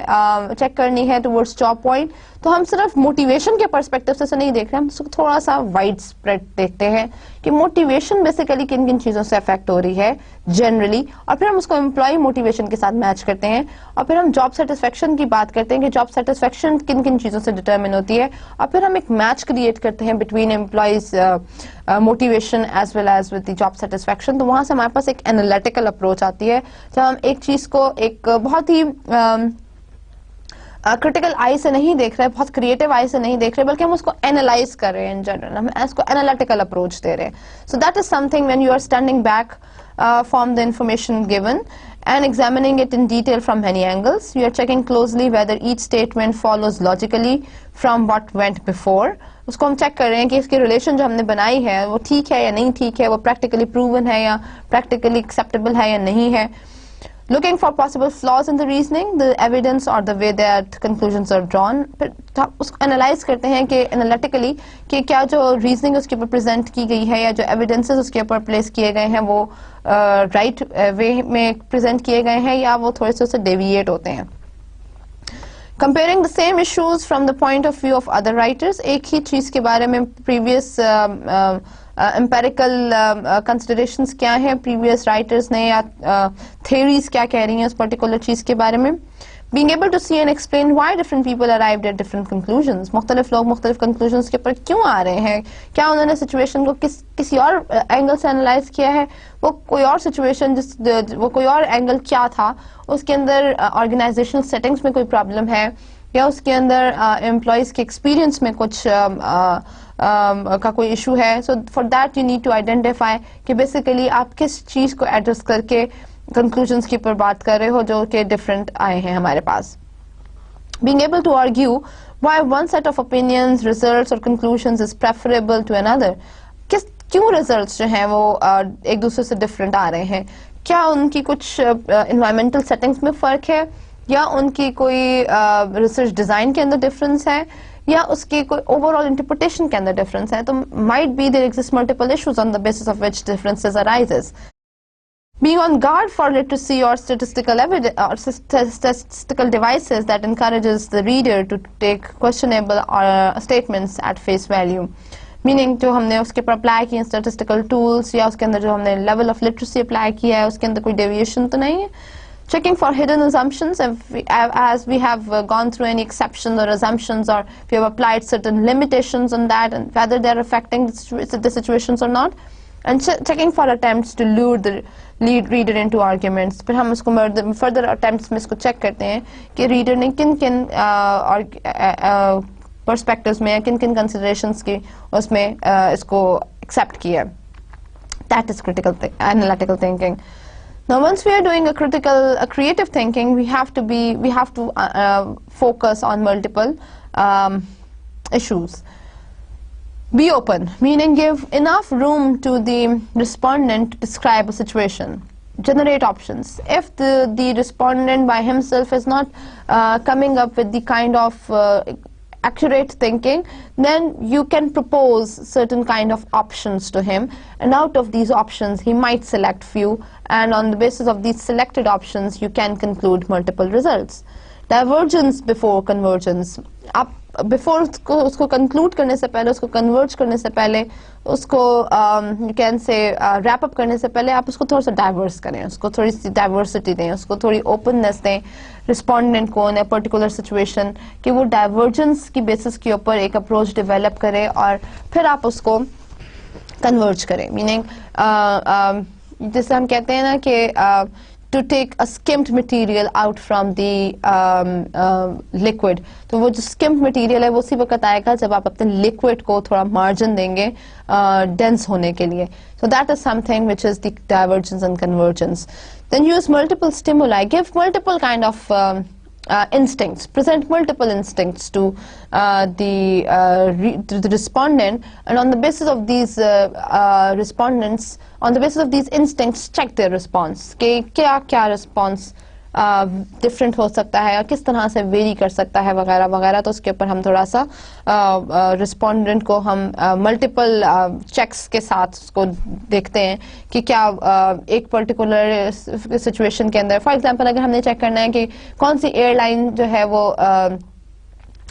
check करनी है towards job point, तो हम सिर्फ motivation के perspective से नहीं देख रहे हैं, हम उसको थोड़ा सा wide spread देखते हैं कि motivation basically किन किन चीज़ों से affect हो रही है generally, और फिर हम उसको employee motivation के साथ match करते हैं और फिर हम job satisfaction की बात करते हैं कि job satisfaction किन किन चीज़ों से determine होती है और फिर हम एक match create करते हैं between employees motivation as well as with the job satisfaction. तो वहाँ से हमारे पास एक analytical approach आती है जब हम एक चीज़ को एक बहुत ही क्रिटिकल आई से नहीं देख रहे, बहुत क्रिएटिव आई से नहीं देख रहे, बल्कि हम उसको एनालाइज कर रहे हैं. इन जनरल हम इसको एनालिटिकल अप्रोच दे रहे हैं. So that is something when you are standing back from the information given and examining it in detail from many angles. You are checking closely whether each statement follows logically from what went before. उसको हम check कर रहे हैं कि इसकी relation जो हमने बनाई है वो ठीक है या नहीं ठीक है, वो प्रैक्टिकली प्रूवन है या प्रैक्टिकली एक्सेप्टेबल है या नहीं है. Looking for possible flaws in the reasoning, the evidence or the way that conclusions are drawn. फिर उसको एनालाइज करते हैं कि एनालिटिकली कि क्या जो रीजनिंग उसके ऊपर प्रेजेंट की गई है या जो एविडेंसेस उसके ऊपर प्लेस किए गए हैं वो राइट वे में प्रेजेंट किए गए हैं या वो थोड़े से उससे डेविएट होते हैं. Comparing the same issues from the point of view of other writers, एक ही चीज़ के बारे में previous empirical considerations क्या हैं, previous writers ने या theories क्या कह रही हैं उस particular चीज़ के बारे में. Being able to see and explain why different people arrived at different conclusions. मुख्तलिफ लोग मुख्तलिफ conclusions के ऊपर क्यों आ रहे हैं, क्या उन्होंने situation को किसी और angle से analyze किया है, वो कोई और situation वो कोई और angle क्या था, उसके अंदर organizational settings में कोई problem है या उसके अंदर employees के experience में कुछ का कोई issue है. So for that you need to identify कि basically आप किस चीज़ को address करके कंक्लूजन्स के ऊपर बात कर रहे हो जो कि डिफरेंट आए हैं हमारे पास. Being able to argue why one set of opinions, results or conclusions is preferable to another. क्यों रिजल्ट्स जो हैं वो एक दूसरे से डिफरेंट आ रहे हैं? क्या उनकी कुछ इन्वायरमेंटल सेटिंग्स में फ़र्क है, या उनकी कोई रिसर्च डिज़ाइन के अंदर डिफरेंस है, या उसकी कोई ओवरऑल इंटरप्रिटेशन के अंदर डिफरेंस है? तो might be there exist multiple issues on the basis of which differences arises. Being on guard for literacy or statistical evidence or statistical devices that encourages the reader to take questionable statements at face value. Meaning जो हमने उसके ऊपर apply किए statistical tools, या उसके अंदर जो हमने level of literacy अप्लाई किया है उसके अंदर कोई deviation तो नहीं है. Checking for hidden assumptions, as we have gone through any exceptions or assumptions, or if you have applied certain limitations on that and whether they are affecting the situations or not. And checking for attempts to lure the lead reader into arguments. फिर हम उसको further attempts में इसको check करते हैं कि reader ने किन perspectives में या किन considerations की उसमें इसको accept किया. That is critical analytical thinking. Now, once we are doing a creative thinking, we have to focus on multiple issues. Be open, meaning give enough room to the respondent to describe a situation. Generate options. If the respondent by himself is not coming up with the kind of accurate thinking, then you can propose certain kind of options to him, and out of these options he might select few, and on the basis of these selected options you can conclude multiple results. Divergence before convergence. आप before उसको conclude करने से पहले, उसको converge करने से पहले, उसको you can say wrap up करने से पहले आप उसको थोड़ा सा डाइवर्स करें, उसको थोड़ी सी डाइवर्सिटी दें, उसको थोड़ी ओपननेस दें रिस्पोंडेंट को इन ए पर्टिकुलर सिचुएशन, कि वो डाइवर्जेंस की बेसिस के ऊपर एक अप्रोच डेवलप करे और फिर आप उसको कन्वर्ज करें. मीनिंग जैसे हम कहते हैं ना कि to take a skimmed material out from the liquid. तो वो जो skimmed material है वो उसी वक्त आएगा जब आप अपने liquid को थोड़ा margin देंगे dense होने के लिए. So that is something which is the divergence and convergence. Then use multiple stimuli. Give multiple kind of instincts. Present multiple instincts to the respondent, and on the basis of these respondents, on the basis of these instincts, check their response. कि क्या response different हो सकता है और किस तरह से very कर सकता है वगैरह वगैरह. तो उसके ऊपर हम थोड़ा सा रिस्पोंडेंट को हम मल्टीपल चेक्स के साथ उसको देखते हैं कि क्या एक पर्टिकुलर सिचुएशन के अंदर, फॉर एग्जांपल अगर हमने चेक करना है कि कौन सी एयरलाइन जो है वो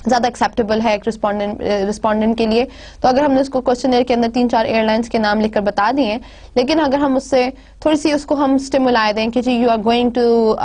ज़्यादा एक्सेप्टेबल है एक रिस्पोंडेंट के लिए, तो अगर हमने उसको क्वेश्चनर के अंदर 3-4 एयरलाइंस के नाम लिखकर बता दिए, लेकिन अगर हम उससे थोड़ी सी उसको हम स्टिमुलाई दें कि जी you are going to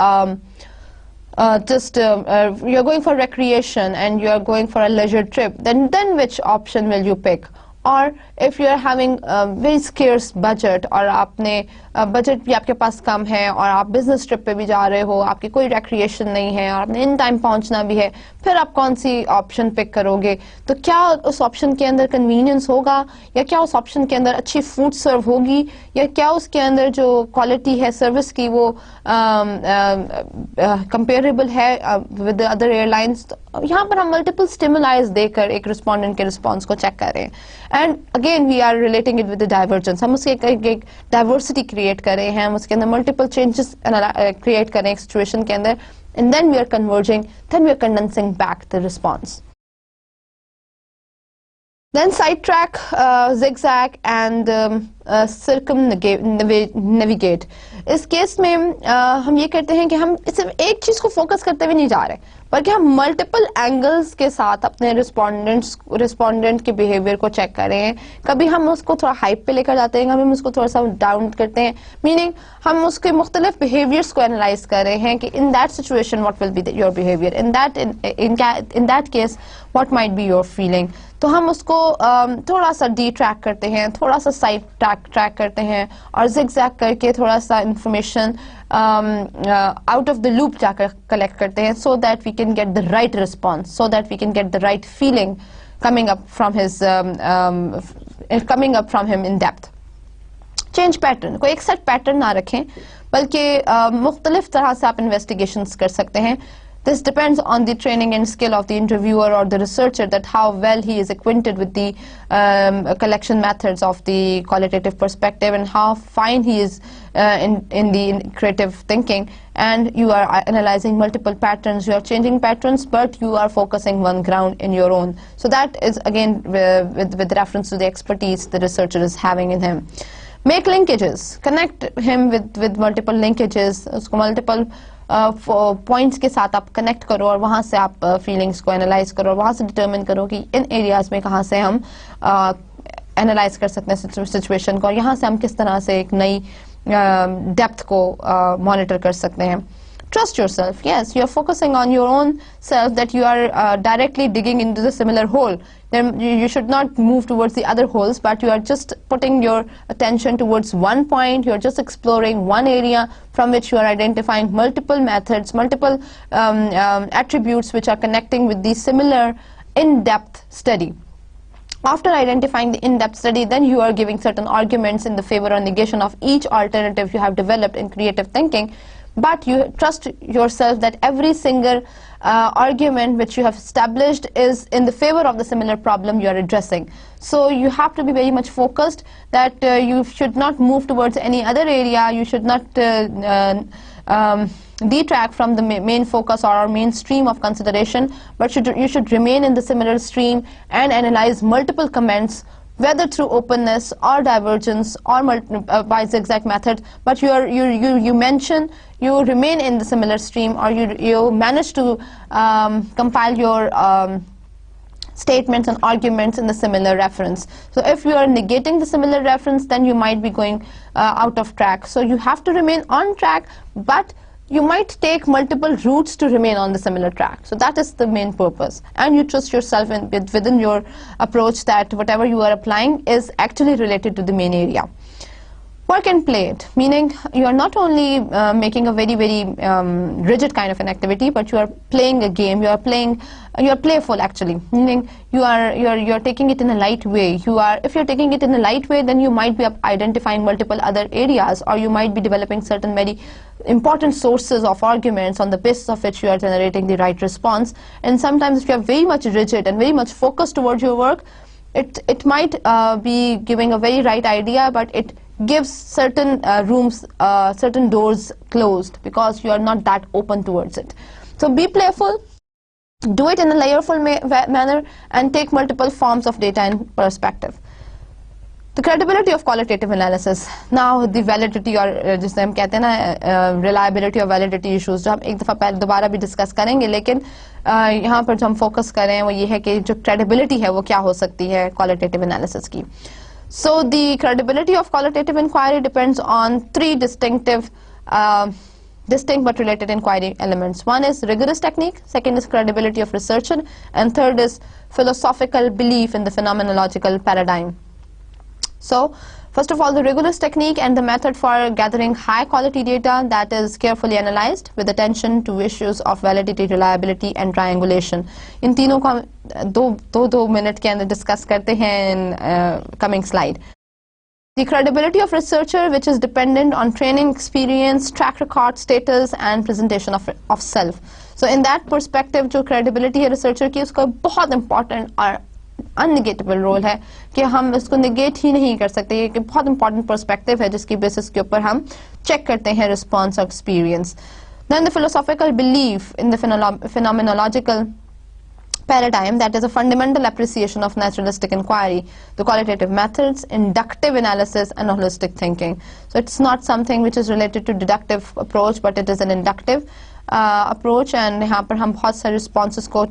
you are going for recreation and you are going for a leisure trip, then which option will you pick? Or if you are having a very scarce budget और आपने budget भी आपके पास कम है और आप business trip पे भी जा रहे हो, आपकी कोई रिक्रिएशन नहीं है और आपने इन टाइम पहुंचना भी है, फिर आप कौन सी ऑप्शन पिक करोगे? तो क्या उस ऑप्शन के अंदर कन्वीनियंस होगा, या क्या उस ऑप्शन के अंदर अच्छी फूड सर्व होगी, या क्या उसके अंदर जो क्वालिटी है सर्विस की वो कंपेरेबल है विद अदर एयरलाइंस? यहाँ पर हम मल्टीपल स्टिमुलाइज देकर एक रिस्पोंडेंट के रिस्पॉन्स को चेक करें. And again we are relating it with the divergence. हम उसके एक डाइवर्सिटी क्रिएट करें हैं, हम उसके अंदर मल्टीपल चेंजेस क्रिएट करें एक सिचुएशन के अंदर, and then we are converging, then we are condensing back the response. Then sidetrack, zigzag and circumnavigate. इस केस में हम ये करते हैं कि हम सिर्फ एक चीज को फोकस करते हुए नहीं जा रहे, बल्कि हम मल्टीपल एंगल्स के साथ अपने रिस्पोंडेंट के बिहेवियर को चेक कर रहे हैं. कभी हम उसको थोड़ा हाइप पे लेकर जाते हैं, कभी हम उसको थोड़ा सा डाउन करते हैं. मीनिंग हम उसके मुख्तलिफ बिहेवियर्स को एनालाइज कर रहे हैं कि in that situation what will be your behaviour, in that case what might be your feeling. तो हम उसको थोड़ा सा डी ट्रैक करते हैं, थोड़ा सा साइड ट्रैक करते हैं और जिगजैग करके थोड़ा सा information out of the loop जाकर कलेक्ट करते हैं, so that we can get the right response, so that we can get the right feeling coming up from him in depth. Change pattern, कोई एक set pattern ना रखें, बल्कि मुख्तलिफ तरह से आप इन्वेस्टिगेशंस कर सकते हैं. This depends on the training and skill of the interviewer or the researcher, that how well he is acquainted with the collection methods of the qualitative perspective and how fine he is in the creative thinking. And you are analyzing multiple patterns, you are changing patterns, but you are focusing one ground in your own. So that is again with reference to the expertise the researcher is having in him. Make linkages, connect him with multiple linkages, उसको multiple points के साथ आप connect करो और वहाँ से आप feelings को एनालाइज करो और वहाँ से डिटरमिन करो कि इन एरियाज में कहाँ से हम एनालाइज कर सकते हैं सिचुएशन को और यहाँ से हम किस तरह से एक नई डेप्थ को मॉनिटर कर सकते हैं. Trust yourself. Yes, you are focusing on your own self, that you are directly digging into the similar hole. Then you should not move towards the other holes, but you are just putting your attention towards one point. You are just exploring one area from which you are identifying multiple methods, multiple attributes which are connecting with the similar in-depth study. After identifying the in-depth study, then you are giving certain arguments in the favor or negation of each alternative you have developed in creative thinking. But you trust yourself that every single argument which you have established is in the favor of the similar problem you are addressing. So you have to be very much focused that you should not move towards any other area, you should not detract from the main focus or main stream of consideration, but you should remain in the similar stream and analyze multiple comments, whether through openness or divergence or by zigzag method, but you mention, you remain in the similar stream, or you manage to compile your statements and arguments in the similar reference. So if you are negating the similar reference, then you might be going out of track. So you have to remain on track, but you might take multiple routes to remain on the similar track. So that is the main purpose. And you trust yourself within your approach that whatever you are applying is actually related to the main area. Work and play it, meaning you are not only making a very rigid kind of an activity, but you are playing a game. You are playful actually, meaning you are taking it in a light way. If you're taking it in a light way, then you might be identifying multiple other areas, or you might be developing certain very important sources of arguments on the basis of which you are generating the right response. And sometimes if you are very much rigid and very much focused towards your work, it might be giving a very right idea, but it gives certain rooms, certain doors closed, because you are not that open towards it. So be playful, do it in a layerful manner, and take multiple forms of data in perspective. The credibility of qualitative analysis. Now the validity, or जिसे हम कहते हैं ना reliability or validity issues, जो हम एक दफ़ा पहले दोबारा भी डिस्कस करेंगे, लेकिन यहाँ पर जो हम फोकस करें वो ये है कि जो credibility है वो क्या हो सकती है qualitative analysis की. So the credibility of qualitative inquiry depends on three distinct but related inquiry elements. One is rigorous technique, second is credibility of researcher, and third is philosophical belief in the phenomenological paradigm. So first of all, the rigorous technique and the method for gathering high quality data that is carefully analyzed with attention to issues of validity, reliability and triangulation. इन तीनों को हम दो minute के अंदर discuss करते हैं in coming slide. The credibility of researcher, which is dependent on training, experience, track record, status and presentation of self. So in that perspective, जो credibility है researcher की, उसका बहुत important और अननेगेटेबल रोल है कि हम इसको नेगेट ही नहीं कर सकते. ये बहुत इंपॉर्टेंट पर्सपेक्टिव है जिसकी बेसिस के ऊपर हम चेक करते हैं रिस्पॉन्स और experience. Then the philosophical belief in the phenomenological paradigm, that is a fundamental appreciation of naturalistic inquiry, the qualitative methods, inductive analysis and holistic thinking. So it's not something which is related to deductive approach, but it is an inductive approach, and यहाँ पर हम बहुत सारे responses को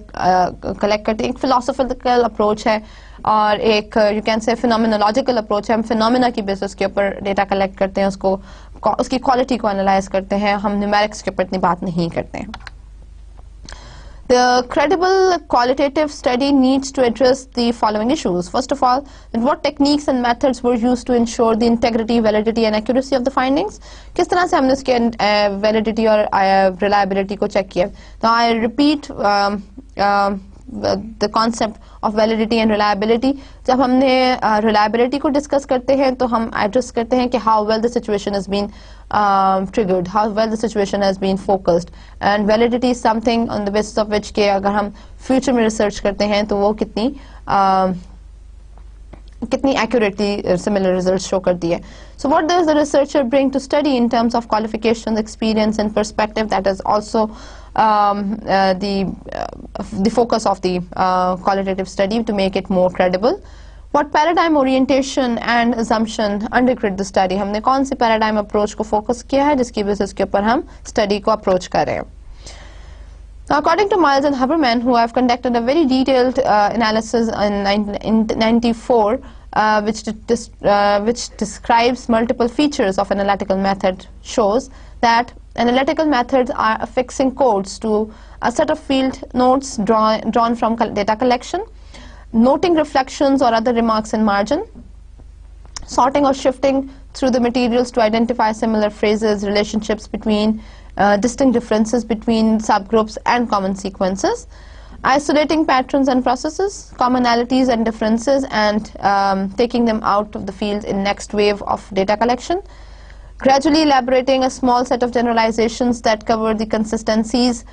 collect करते हैं. एक philosophical approach है और एक you can say phenomenological approach है. हम phenomena की basis के ऊपर data collect करते हैं, उसकी quality को analyze करते हैं. हम numerics के ऊपर इतनी बात नहीं करते हैं. The credible qualitative study needs to address the following issues. First of all, what techniques and methods were used to ensure the integrity, validity and accuracy of the findings? किस तरह से हमने इसके validity और reliability को check किया? Now I repeat the concept of validity and reliability. जब हमने reliability को discuss करते हैं तो हम address करते हैं कि how well the situation has been triggered, how well the situation has been focused, and validity is something on the basis of which कि अगर हम future में research करते हैं तो वो कितनी accurately similar results show करती है. So what does the researcher bring to study in terms of qualifications, experience and perspective? That is also the focus of the qualitative study to make it more credible. What paradigm orientation and assumption undergird the study? हमने कौन सी paradigm approach को focus किया है जिसकी basis के ऊपर हम study को approach कर रहे हैं. Now, according to Miles and Haberman, who have conducted a very detailed analysis in 1994, which describes multiple features of analytical method, shows that analytical methods are affixing codes to a set of field notes drawn from data collection, noting reflections or other remarks in margin, sorting or shifting through the materials to identify similar phrases, relationships between distinct differences between subgroups and common sequences, isolating patterns and processes, commonalities and differences, and taking them out of the field in next wave of data collection, gradually elaborating a small set of generalizations that cover the consistencies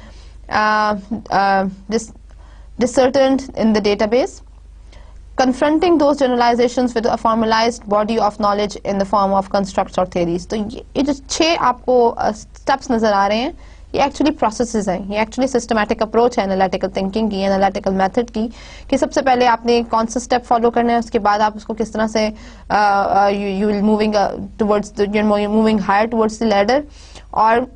discerned in the database, confronting those generalizations with a formalized body of knowledge in the form of constructs or theories. तो ये जो 6 आपको steps नजर आ रहे हैं, ये actually processes हैं, ये actually systematic approach है analytical thinking की, analytical method की, कि सबसे पहले आपने कौन सा step follow करना है, उसके बाद आप उसको किस तरह से you will moving towards the, you're moving higher towards the ladder, और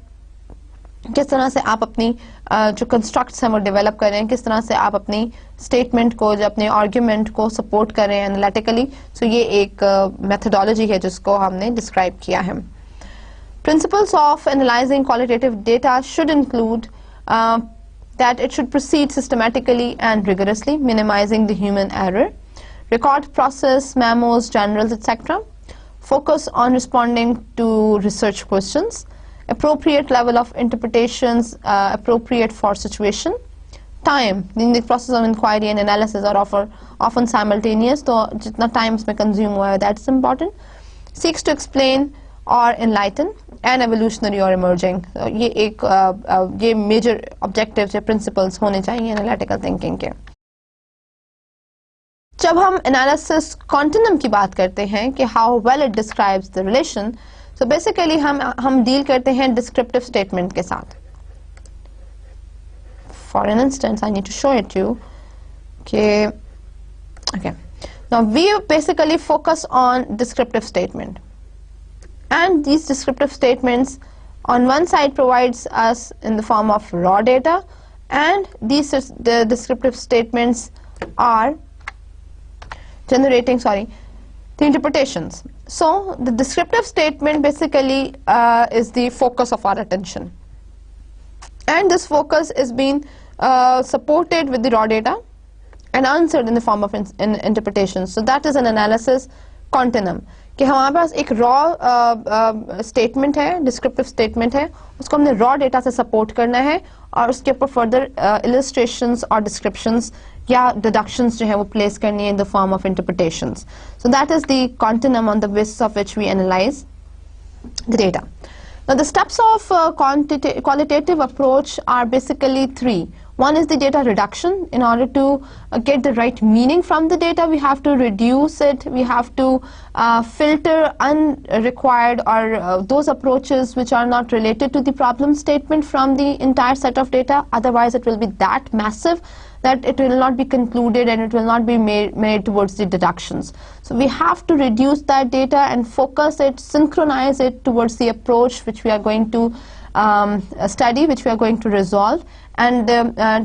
किस तरह से आप अपनी जो कंस्ट्रक्ट्स हैं वो डेवलप कर रहे हैं, किस तरह से आप अपनी स्टेटमेंट को, जो अपने आर्ग्यूमेंट को सपोर्ट कर रहे हैं एनालिटिकली. सो ये एक मेथोडोलॉजी है जिसको हमने डिस्क्राइब किया है. Principles of analysing qualitative data should include that it should proceed systematically and rigorously, minimizing the human error, record process, memos, journals, etc., focus on responding to research questions, appropriate level of interpretations appropriate for situation, time in the process of inquiry and analysis are often simultaneous, तो जितना time इसमें consume हुआ है that's important, seeks to explain or enlighten, and evolutionary or emerging. ये एक ये major objectives या principles होने चाहिए analytical thinking के. जब हम analysis continuum की बात करते हैं कि how well it describes the relation, so basically हम deal करते हैं descriptive statement के साथ. For an instance, I need to show it to you. Okay. Now we basically focus on descriptive statement, and these descriptive statements on one side provides us in the form of raw data, and the descriptive statements are generating the interpretations. So the descriptive statement basically is the focus of our attention, and this focus is being supported with the raw data and answered in the form of interpretation. So that is an analysis continuum, कि हमारे पास एक raw statement है, descriptive statement है, उसको हमने raw data से support करना है, और उसके ऊपर further illustrations or descriptions या deductions जो है वो place करनी है in the form of interpretations. So that is the continuum on the basis of which we analyze the data. Now the steps of qualitative approach are basically 3. One is the data reduction. In order to get the right meaning from the data, we have to reduce it, we have to filter unrequired or those approaches which are not related to the problem statement from the entire set of data. Otherwise it will be that massive that it will not be concluded and it will not be made towards the deductions. So we have to reduce that data and focus it, synchronize it towards the approach which we are going to study, which we are going to resolve, and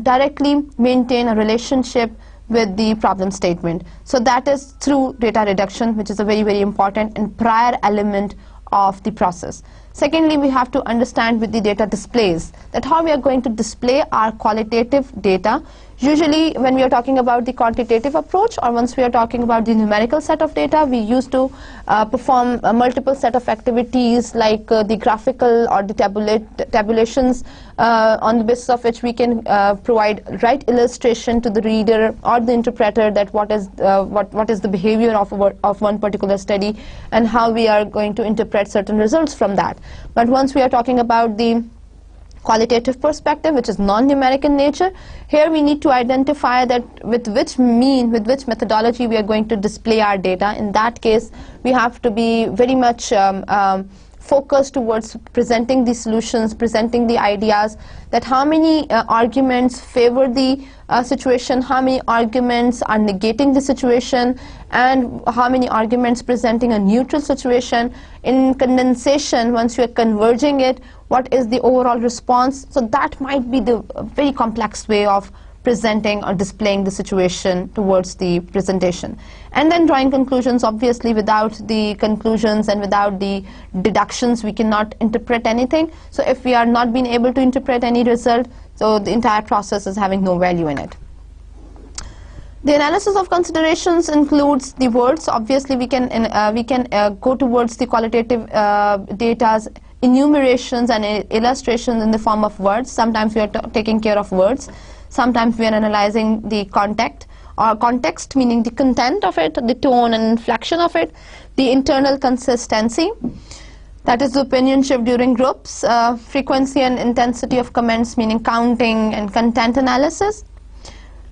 directly maintain a relationship with the problem statement. So that is through data reduction, which is a very, very important and prior element of the process. Secondly, we have to understand with the data displays that how we are going to display our qualitative data Usually when we are talking about the quantitative approach, or once we are talking about the numerical set of data, we used to perform multiple set of activities like the graphical or the tabulations on the basis of which we can provide right illustration to the reader or the interpreter that what is the behavior of one particular study and how we are going to interpret certain results from that. But once we are talking about the qualitative perspective, which is non-numeric in nature, here we need to identify that with which methodology we are going to display our data. In that case, we have to be very much focused towards presenting the solutions, presenting the ideas, that how many arguments favor the situation, how many arguments are negating the situation, and how many arguments presenting a neutral situation. In condensation, once you are converging it, what is the overall response? So that might be the very complex way of presenting or displaying the situation towards the presentation. And then drawing conclusions. Obviously, without the conclusions and without the deductions, we cannot interpret anything. So if we are not being able to interpret any result, so the entire process is having no value in it. The analysis of considerations includes the words. Obviously, we can go towards the qualitative data's enumerations and illustrations in the form of words. Sometimes we are taking care of words. Sometimes we are analyzing the context, meaning the content of it, the tone and inflection of it, the internal consistency, that is the opinion shift during groups, frequency and intensity of comments, meaning counting and content analysis,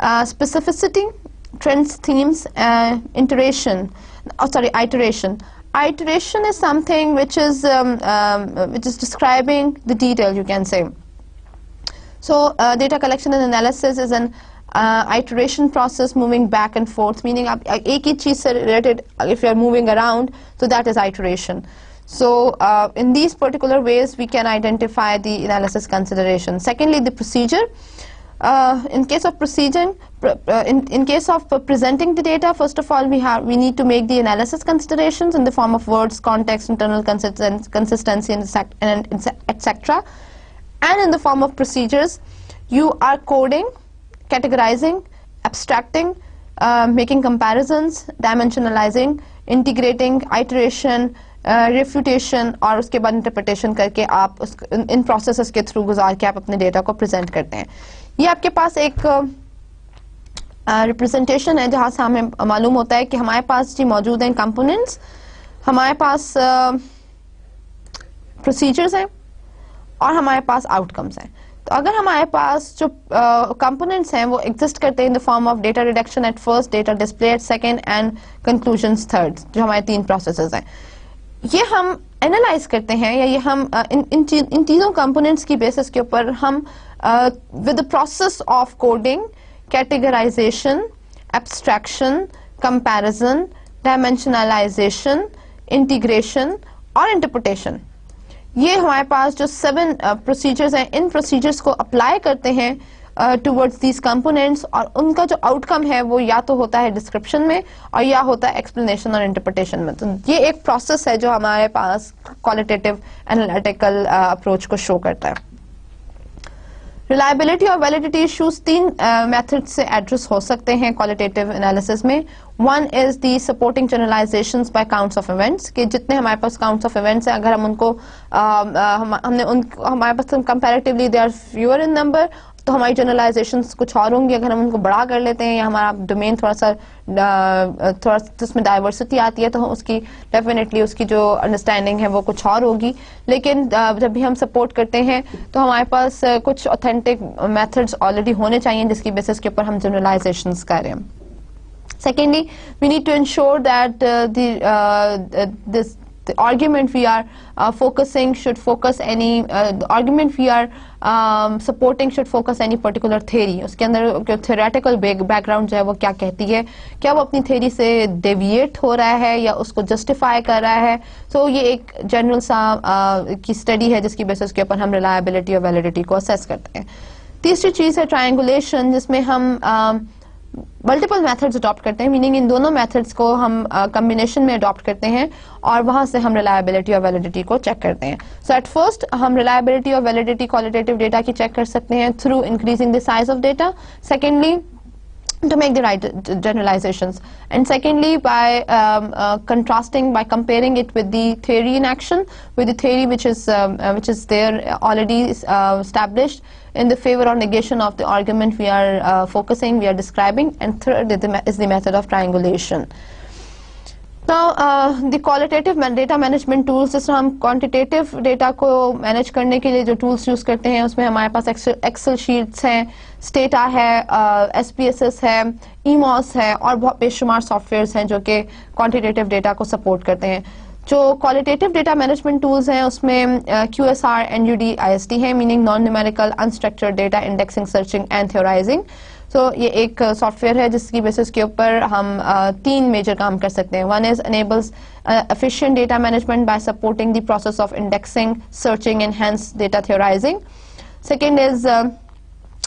specificity, trends, themes, iteration. Iteration is something which is describing the detail, you can say. So data collection and analysis is an iteration process, moving back and forth, meaning एक ही चीज से related if you are moving around, so that is iteration. So in these particular ways we can identify the analysis consideration. Secondly, the procedure. In case of procedure, in case of presenting the data, first of all we need to make the analysis considerations in the form of words, context, internal consistency, and etc. And in the form of procedures, you are coding, categorizing, abstracting, making comparisons, dimensionalizing, integrating, iteration, refutation, और उसके बाद interpretation करके आप इन processes के through गुजार के आप अपने data को present करते हैं. ये आपके पास एक representation है जहाँ से हमें मालूम होता है कि हमारे पास जी मौजूद हैं components, हमारे पास procedures हैं और हमारे पास outcomes हैं. तो अगर हमारे पास जो components हैं वो exist करते हैं in the form of data reduction at first, data display at second and conclusions third, जो हमारे 3 processes हैं. ये हम analyze करते हैं या ये हम इन तीनों components की basis के ऊपर हम with the process of coding, categorization, abstraction, comparison, dimensionalization, integration और interpretation, ये हमारे पास जो 7 procedures हैं, इन procedures को apply करते हैं towards these components, और उनका जो outcome है वो या तो होता है description में और या होता है explanation और interpretation में. तो ये एक process है जो हमारे पास qualitative analytical approach को show करता है. Reliability और validity issues 3 methods से address हो सकते हैं qualitative analysis में. One is the supporting generalizations by counts of events, कि जितने हमारे पास counts of events हैं, अगर हम उनको हमारे पास comparatively they are fewer in number, तो हमारी जनरलाइजेशंस कुछ और होंगी. अगर हम उनको बड़ा कर लेते हैं या हमारा डोमेन थोड़ा सा उसमें डाइवर्सिटी आती है तो उसकी डेफिनेटली उसकी जो अंडरस्टैंडिंग है वो कुछ और होगी. लेकिन जब भी हम सपोर्ट करते हैं तो हमारे पास कुछ ऑथेंटिक मेथड्स ऑलरेडी होने चाहिए जिसकी बेसिस के ऊपर हम जनरलाइजेशंस करें. Secondly, we need to ensure that the argument we are focusing should focus any the argument we are supporting should focus any particular theory. उसके अंदर theoretical background जो है वो क्या कहती है, क्या वो अपनी theory से deviate हो रहा है या उसको justify कर रहा है. So ये एक general सा की study है जिसकी basis के ऊपर हम reliability और validity को assess करते हैं. तीसरी चीज़ है triangulation, जिसमें हम मल्टीपल मेथड्स अडॉप्ट करते हैं, मीनिंग इन दोनों मेथड्स को हम कॉम्बिनेशन में अडॉप्ट करते हैं और वहां से हम रिलायबिलिटी और वैलिडिटी को चेक करते हैं. सो एट फर्स्ट हम रिलायबिलिटी और वैलिडिटी क्वालिटेटिव डेटा की चेक कर सकते हैं through increasing the size of data. Secondly, to make the right generalizations, and secondly by contrasting, by comparing it with the theory in action, with the theory which is there already established in the favor or negation of the argument we are focusing, we are describing. And third is the method of triangulation. Now the qualitative data management tools, जिस हम quantitative data को manage करने के लिए जो tools use करते हैं उसमें हमारे पास Excel sheets हैं, Stata है, SPSS है, EMOS है और बहुत बेशुमार सॉफ्टवेयर्स हैं जो कि quantitative data को support करते हैं. जो qualitative data management tools हैं उसमें QSR, NUD, IST है, meaning non-numerical, unstructured data indexing, searching and theorizing. तो ये एक सॉफ्टवेयर है जिसकी बेसिस के ऊपर हम 3 मेजर काम कर सकते हैं. One is enables efficient data management by supporting the process of indexing, searching and hence data theorizing. Second is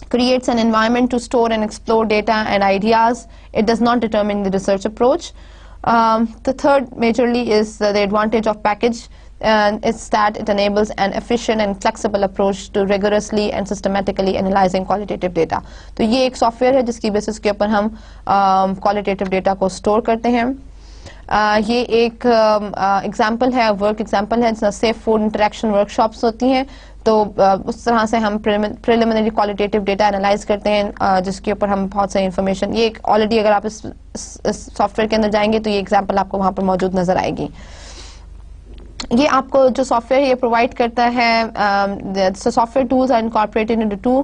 creates an environment to store and explore data and ideas. It does not determine the research approach. The third majorly is the advantage of package, and it's that it enables an efficient and flexible approach to rigorously and systematically analyzing qualitative data. तो ये एक software है जिसकी basis के ऊपर हम qualitative data को store करते हैं. ये एक एग्जाम्पल है, वर्क एग्जाम्पल है जिसमें सेफ फूड इंटरेक्शन वर्कशॉप्स होती हैं. तो उस तरह से हम प्रिलिमिनरी क्वालिटेटिव डेटा एनालाइज करते हैं जिसके ऊपर हम बहुत सारी इन्फॉर्मेशन, ये ऑलरेडी अगर आप इस सॉफ्टवेयर के अंदर जाएंगे तो ये एग्जाम्पल आपको वहाँ पर मौजूद नजर आएगी. ये आपको जो सॉफ्टवेयर ये प्रोवाइड करता है, software tools are incorporated into 2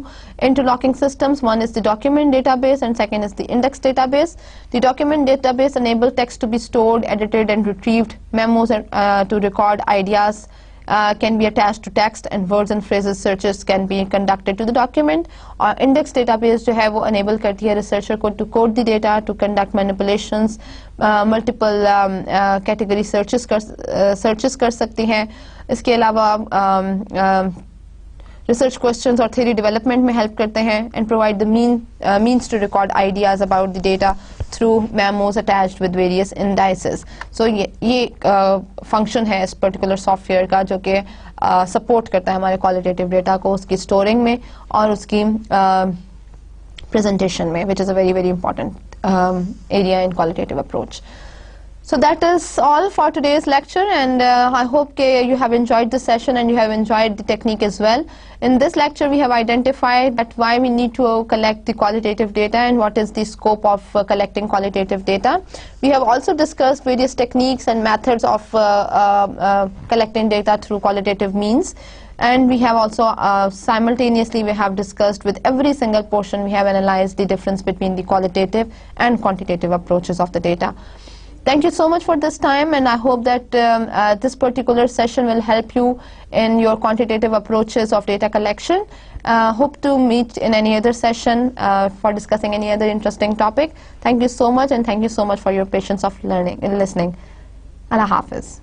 interlocking systems. One is the document database and second is the index database. The document database enable text to be stored, edited and retrieved. Memos to record ideas can be attached to text, and words and phrases searches can be conducted to the document. Index database जो है वो enable करती है researcher को to code the data, to conduct manipulations, multiple category searches कर सकती हैं. इसके अलावा research questions और theory development में help करते हैं and provide the means to record ideas about the data through memos attached with various indices. So ये function है इस particular software का जो कि support करता है हमारे qualitative data को उसकी storing में और उसकी presentation में, which is a very very important area in qualitative approach. So that is all for today's lecture, and I hope you have enjoyed the session and you have enjoyed the technique as well. In this lecture we have identified that why we need to collect the qualitative data and what is the scope of collecting qualitative data. We have also discussed various techniques and methods of collecting data through qualitative means, and we have also simultaneously we have discussed with every single portion we have analyzed the difference between the qualitative and quantitative approaches of the data. Thank you so much for this time, and I hope that this particular session will help you in your quantitative approaches of data collection. Hope to meet in any other session for discussing any other interesting topic. Thank you so much, and thank you so much for your patience of learning and listening. Allah Hafiz.